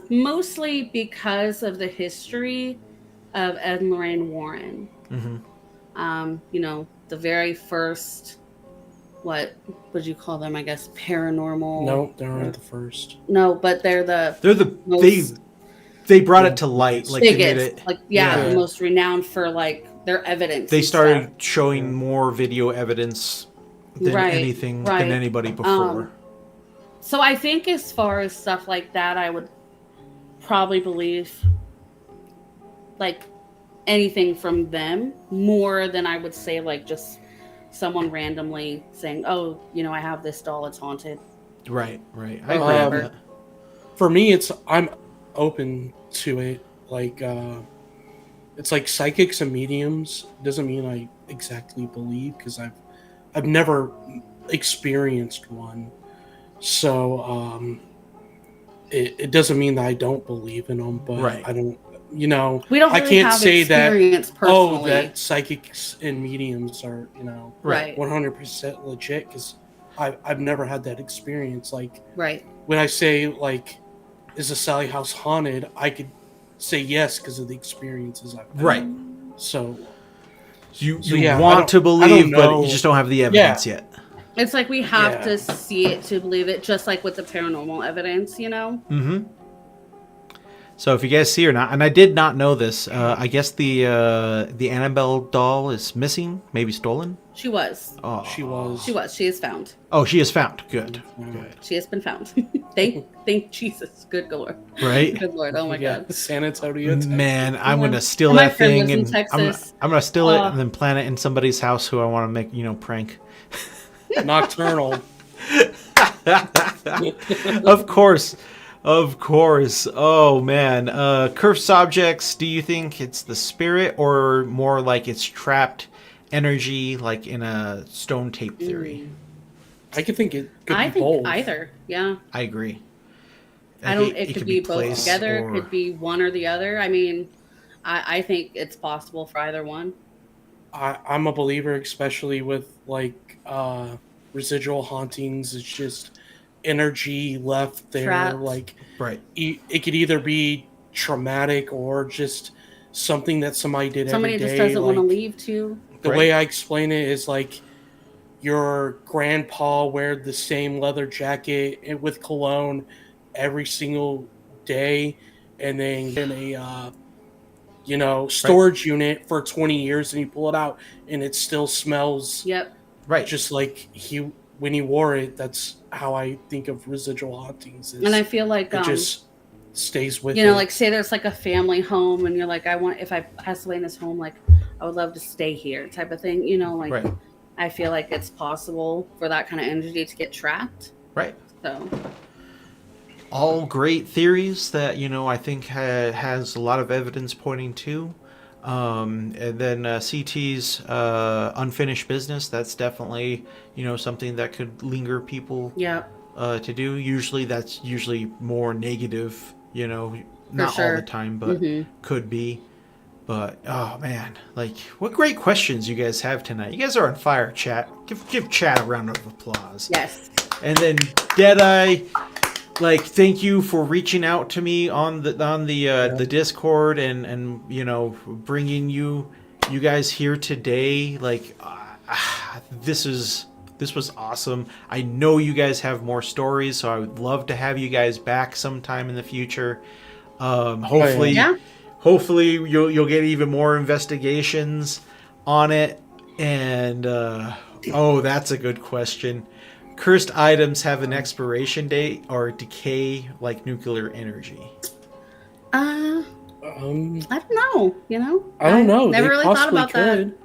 Mostly because of the history of Ed and Lorraine Warren. The very first, what would you call them? I guess paranormal. no, they aren't the first. No, but they're the They're they brought it to light, like they made biggest, it. the most renowned for like their evidence. They and started stuff. showing more video evidence than than anybody before. So I think as far as stuff like that, I would probably believe like anything from them more than I would say like just someone randomly saying, "Oh, I have this doll, it's haunted." Right. I agree with that. For me, I'm open to it. Like, it's like psychics and mediums. Doesn't mean I exactly believe because I've never experienced one. So it doesn't mean that I don't believe in them, but Right. I don't. We don't. Really I can't have say that. experience personally. That psychics and mediums are Right. 100% legit because I've never had that experience. Like Right. when I say like, is the Sally house haunted? I could say yes because of the experiences I've had. Right. So You yeah, want to I believe, don't but know. you just don't have the evidence yet. It's like we have Yeah. to see it to believe it, just like with the paranormal evidence, Mm-hmm. So if you guys see or not, and I did not know this, I guess the Annabelle doll is missing, maybe stolen. She was. Oh, she was. She was. She is found. Oh, she is found. Good. She has been found. thank Jesus. Good Lord. Right. Good Lord. Oh my God. San Antonio. Man, I'm gonna steal And my that friend thing lives in and Texas. I'm gonna steal it and then plant it in somebody's house who I want to make prank. Nocturnal. Of course. Oh man. Cursed objects. Do you think it's the spirit or more like it's trapped energy, like in a stone tape theory? I could think it could I be think both. either. Yeah. I agree. I don't. It could be both placed together. or- Could be one or the other. I mean, I think it's possible for either one. I'm a believer, especially with like residual hauntings. It's just energy left there. Trapped. Like Right. it could either be traumatic or just something that somebody did Somebody every just day. doesn't want to like, leave too. The Right. way I explain it is like your grandpa wear the same leather jacket with cologne every single day, and then in a storage unit for 20 years, and you pull it out, and it still smells Yep. Right. just like when he wore it. That's how I think of residual hauntings. And I feel like it just stays with like say there's like a family home, and you're like, if I pass away in this home, like I would love to stay here, type of thing. Right. I feel like it's possible for that kind of energy to get trapped. Right. So All great theories that I think has a lot of evidence pointing to. And then CT's unfinished business. That's definitely something that could linger people yeah. to do. Usually that's more negative. Not all sure. the time, but Mhm. could be. But oh man, like what great questions you guys have tonight. You guys are on fire, chat. Give chat a round of applause. Yes. And then Deadeye, like thank you for reaching out to me on the Discord and you know bringing you guys here today. Like this was awesome. I know you guys have more stories, so I would love to have you guys back sometime in the future. Hopefully. Yeah. Hopefully you'll get even more investigations on it. And oh, that's a good question. Cursed items have an expiration date or decay like nuclear energy? I don't know. You know, I don't know. Never They really thought possibly about could. that.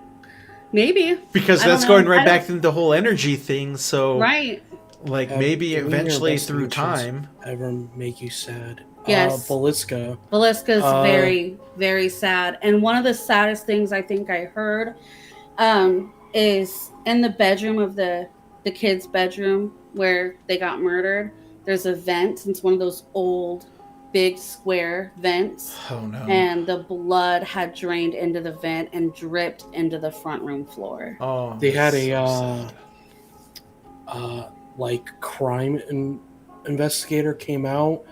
Maybe Because I don't that's know. going right I back don't- into the whole energy thing. So right. like Have maybe any of your eventually through investigations time. ever make you sad? Yes. Velisca. Velisca's Uh, very, very sad. And one of the saddest things I think I heard is in the bedroom of the kid's bedroom where they got murdered. There's a vent. It's one of those old, big square vents. Oh no. And the blood had drained into the vent and dripped into the front room floor. Oh, They had that's a so sad. like crime investigator came out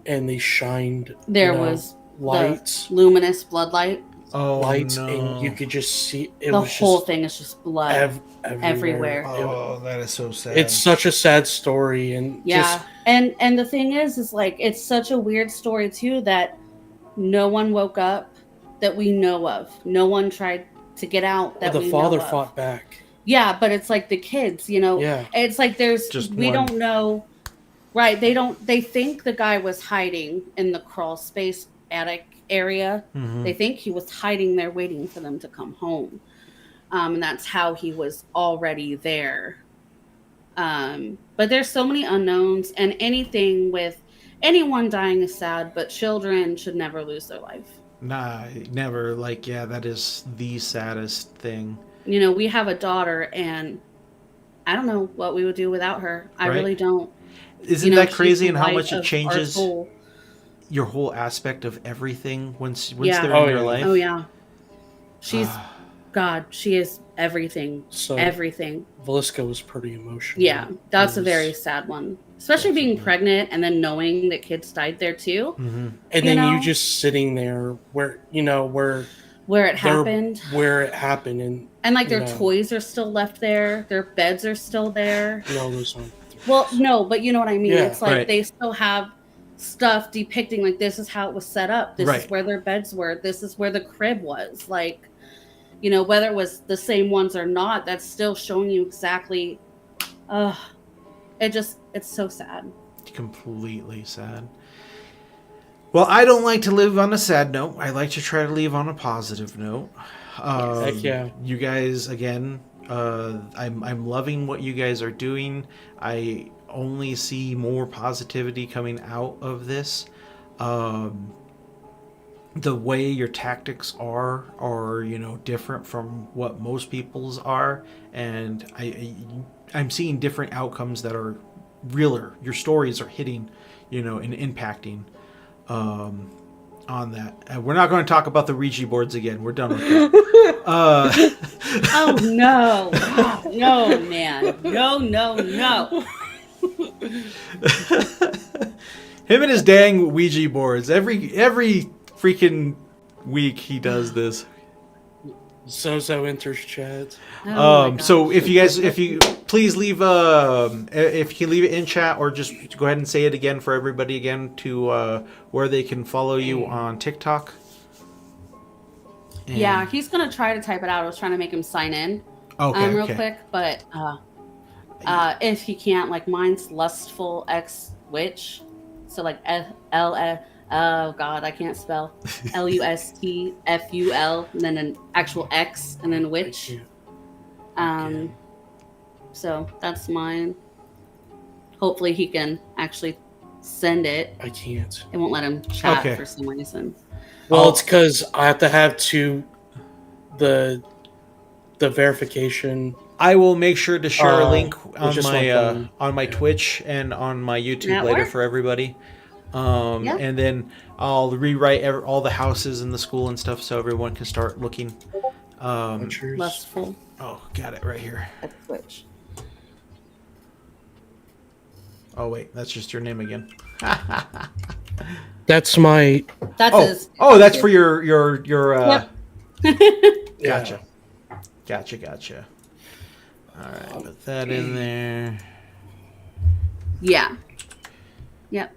and they shined There was lights the luminous blood light. Oh, lights no. and you could just see it The was whole just thing is just blood everywhere. Oh, that is so sad. It's such a sad story and Yeah. just And the thing is like it's such a weird story too that no one woke up that we know of. No one tried to get out that the we father know of. fought back. Yeah, but it's like the kids, you know. Yeah. It's like there's Just we one. don't know. Right, they think the guy was hiding in the crawl space attic area. Mhm. They think he was hiding there waiting for them to come home. And that's how he was already there. But there's so many unknowns, and anything with anyone dying is sad, but children should never lose their life. Nah, never. Like, yeah, that is the saddest thing. You know, we have a daughter, and I don't know what we would do without her. I Right. really don't. Isn't You know, that she's crazy the and how light much of it our changes soul. your whole aspect of everything once Yeah. they're Oh, in your yeah. life? Oh yeah, she's God. She is everything. So Everything. Velisca was pretty emotional. Yeah, that's It a was- very sad one. Especially being Definitely. pregnant and then knowing that kids died there too, Mm-hmm. And you then know? you just sitting there where where it they're- happened. where it happened and And like their you know. toys are still left there, their beds are still there. no those aren't Well, no, but you know what I mean. Yeah, It's like right. they still have stuff depicting like this is how it was set up. This Right. is where their beds were. This is where the crib was. Like, you know, whether it was the same ones or not, that's still showing you exactly. It's so sad. Completely sad. Well, I don't like to live on a sad note. I like to try to leave on a positive note. Heck yeah. You guys, again, I'm loving what you guys are doing. I only see more positivity coming out of this. The way your tactics are different from what most people's are, and I'm seeing different outcomes that are realer. Your stories are hitting, and impacting on that. We're not going to talk about the Ouija boards again. We're done with that. Oh no, no, man, no. Him and his dang Ouija boards. Every freaking week he does this. Zozo enters chat. Oh my So gosh. if you please leave if you can leave it in chat or just go ahead and say it again for everybody again to where they can follow you on TikTok. And- Yeah, he's gonna try to type it out. I was trying to make him sign in real quick, but if he can't, like mine's Lustful X Witch, so like oh god, I can't spell LUSTFUL and then an actual X and then Witch. So that's mine. Hopefully he can actually send it. I can't. It won't let him chat Okay. for some reason. Well, it's because I have to have the verification. I will make sure to share a link it's just on like, my Twitch and on my YouTube Network? later for everybody. Yeah. And then I'll rewrite all the houses in the school and stuff so everyone can start looking. Butchers. Lustful. Oh, got it right here. At Twitch. Oh wait, that's just your name again. That's my. That's Oh, his. oh, that's for your. Yep. Gotcha. Gotcha. All right, put that in there. Yeah. Yep.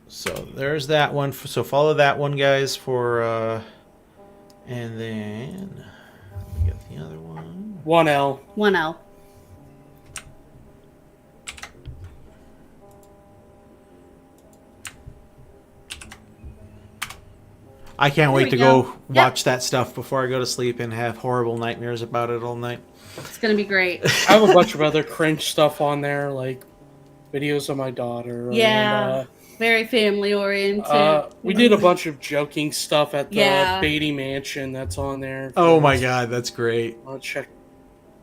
So there's that one. So follow that one, guys. And then we got the other one. 1L. 1L. I can't wait to we go go. watch that stuff before I go to sleep and have horrible nightmares about it all night. It's gonna be great. I have a bunch of other cringe stuff on there, like videos of my daughter. Yeah. Very family oriented. We did a bunch of joking stuff at the Yeah. Beatty Mansion. That's on there. Oh my god, that's great. I'll check.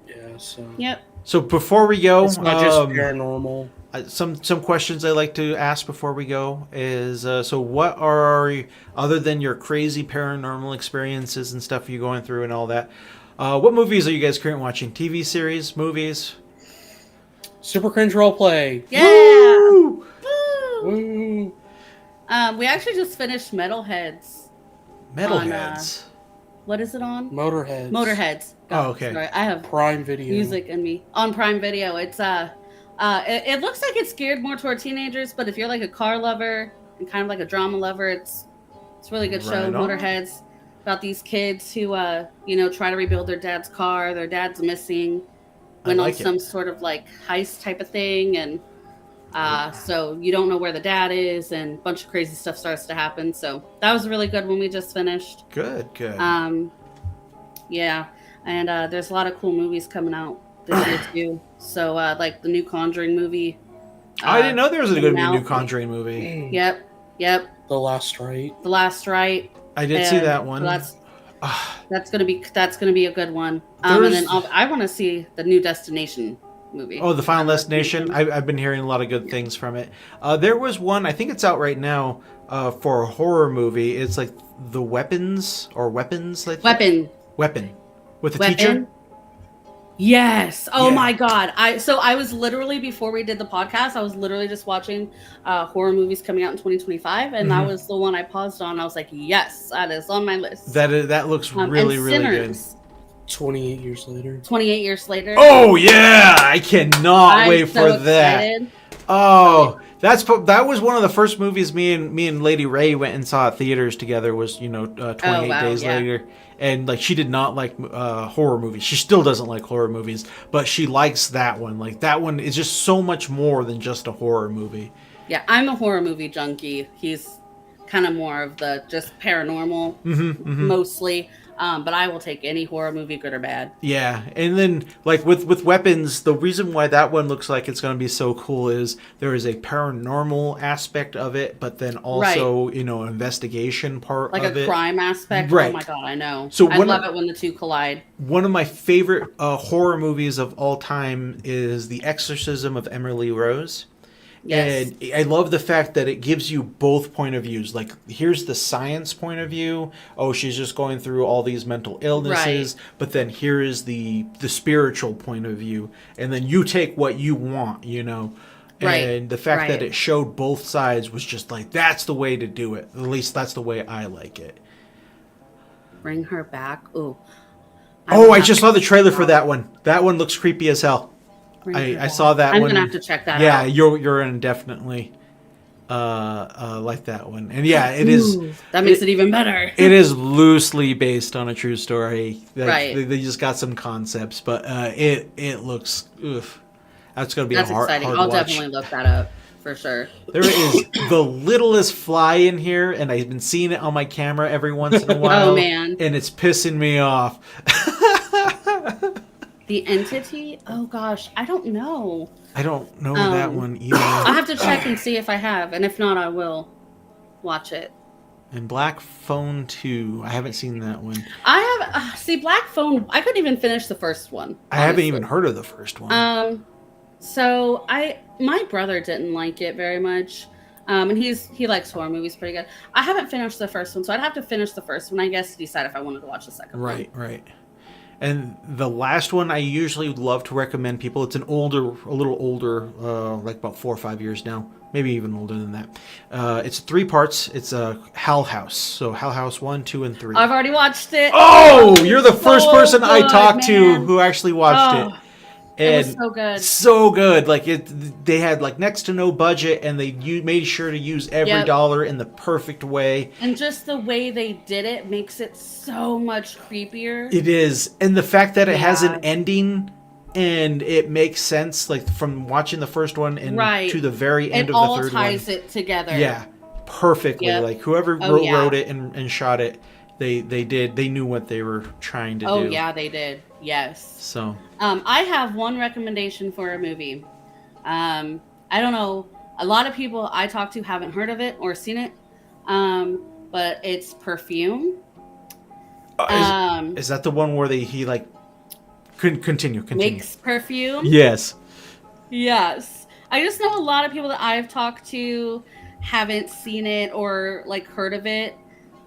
Yeah. So. Yep. So before we go, It's not just paranormal. some questions I like to ask before we go is so what are, other than your crazy paranormal experiences and stuff you're going through and all that, what movies are you guys currently watching? TV series, movies? Super cringe roleplay. Yeah. Woo! Woo! Woo. We actually just finished Metalheads. Metalheads. What is it on? Motorheads. Motorheads. Oh, okay. Sorry, I have Prime Video. music in me on Prime Video. It's it looks like it's geared more toward teenagers, but if you're like a car lover and kind of like a drama lover, it's a really good show. Right on. Motorheads, about these kids who try to rebuild their dad's car. Their dad's missing. Went like on it. some sort of like heist type of thing, and so you don't know where the dad is, and a bunch of crazy stuff starts to happen. So that was a really good one we just finished. Good. Yeah, and there's a lot of cool movies coming out this year too. So like the new Conjuring movie. I didn't know there was going to be a coming new out. Conjuring movie. Yep. The Last Rite. The Last Rite. I did see And that one. That's gonna be a good one. And then I want to see the new Destination movie. Oh, the Final Destination. I've been hearing a lot of good things from it. There was one, I think it's out right now, for a horror movie. It's like The Weapons or Weapons. I think. Weapon. With the teacher. Yes. Oh Yeah. my God. I was literally, before we did the podcast, I was literally just watching horror movies coming out in 2025, and that was the one I paused on. I was like, yes, that is on my list. That looks really, and really good. Sinners, 28 years later. 28 years later. Oh yeah, I cannot I'm wait so for that. excited. Oh, that was one of the first movies me and Lady Ray went and saw at theaters together. Was 28 days yeah. later, and like she did not like horror movies. She still doesn't like horror movies, but she likes that one. Like that one is just so much more than just a horror movie. Yeah, I'm a horror movie junkie. He's kind of more of the just paranormal, mostly. But I will take any horror movie, good or bad. Yeah, and then like with Weapons, the reason why that one looks like it's going to be so cool is there is a paranormal aspect of it, but then also investigation part Like of it. a crime aspect. Right. Oh my God, I know. So I love it when the two collide. One of my favorite horror movies of all time is The Exorcism of Emily Rose. Yes. And I love the fact that it gives you both point of views. Like, here's the science point of view. Oh, she's just going through all these mental illnesses. Right. But then here is the spiritual point of view. And then you take what you want, Right. And the fact that Right. it showed both sides was just like, that's the way to do it. At least that's the way I like it. Bring her back. Ooh. I just saw the trailer for that one. That one looks creepy as hell. I saw that I'm one. gonna have to check that out. Yeah, you're gonna definitely like that one. And yeah, it is. That makes it even better. It is loosely based on a true story. Right. They just got some concepts, but it looks. Oof. That's gonna be That's a hard exciting. hard I'll watch. definitely look that up for sure. There is the littlest fly in here, and I've been seeing it on my camera every once in a while. Oh, man. And it's pissing me off. The Entity? Oh gosh, I don't know. I don't know that one either. I'll have to check and see if I have, and if not, I will watch it. And Black Phone 2. I haven't seen that one. I have see Black Phone. I couldn't even finish the first one. I haven't honestly. even heard of the first one. So my brother didn't like it very much. And he likes horror movies pretty good. I haven't finished the first one, so I'd have to finish the first one, I guess, to decide if I wanted to watch the second one. Right. And the last one I usually love to recommend people. It's a little older, like about 4 or 5 years now, maybe even older than that. It's 3 parts. It's a Hell House. So Hell House 1, 2, and 3. I've already watched it. Oh, you're the first so person I good, talked to man. who actually watched it. It was so good. So good. Like they had like next to no budget, and they made sure to use every dollar in the perfect way. And just the way they did it makes it so much creepier. It is, and the fact that it has an ending, and it makes sense, like from watching the first one and to the very end of the third one. It all ties it together. Yeah, perfectly. Yep. Like whoever wrote it and shot it, they knew what they were trying to do. Oh yeah, they did. Yes. So I have one recommendation for a movie. I don't know. A lot of people I talk to haven't heard of it or seen it. But it's Perfume. Is that the one where he like continue makes perfume? Yes. I just know a lot of people that I've talked to haven't seen it or like heard of it.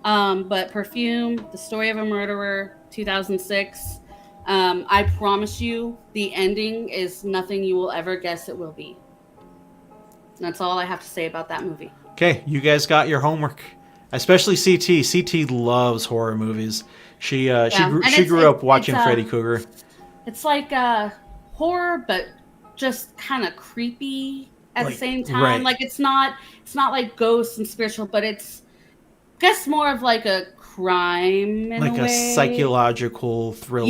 But Perfume, the story of a murderer, 2006. I promise you, the ending is nothing you will ever guess it will be. That's all I have to say about that movie. Okay, you guys got your homework. Especially CT. CT loves horror movies. She grew up watching Freddy Krueger. It's like horror, but just kind of creepy at the same time. Right. Like it's not like ghosts and spiritual, but it's I guess more of like a crime in like a way. Psychological thriller.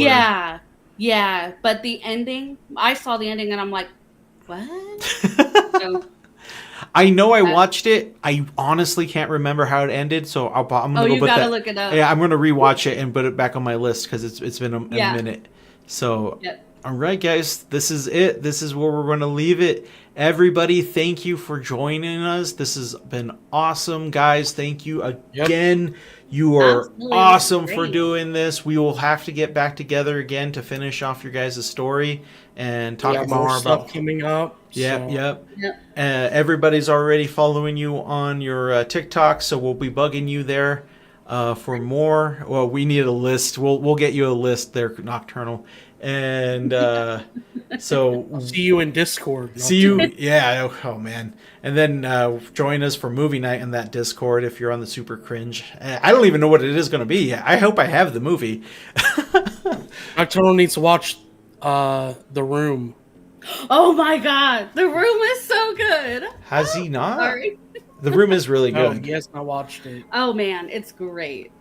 Yeah. But the ending, I saw the ending and I'm like, what? So, I know I watched it. I honestly can't remember how it ended, so I'm gonna go. You gotta look it up. Yeah, I'm gonna rewatch it and put it back on my list because it's been a minute. So, all right, guys, this is it. This is where we're gonna leave it. Everybody, thank you for joining us. This has been awesome, guys. Thank you again. You are awesome for doing this. We will have to get back together again to finish off your guys' story and talk more about coming up. Yep. Everybody's already following you on your TikTok, so we'll be bugging you there for more. Well, we need a list. We'll get you a list there, Nocturnal. And so see you in Discord. See you, yeah. Oh man, and then join us for movie night in that Discord if you're on the Super Cringe. I don't even know what it is going to be. I hope I have the movie. Nocturnal needs to watch The Room. Oh my god, The Room is so good. Has he not? Sorry. The Room is really good. No, he has not watched it. Oh man, it's great.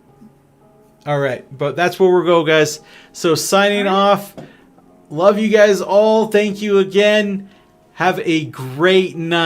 All right, but that's where we'll go, guys. So signing off. Love you guys all. Thank you again. Have a great night.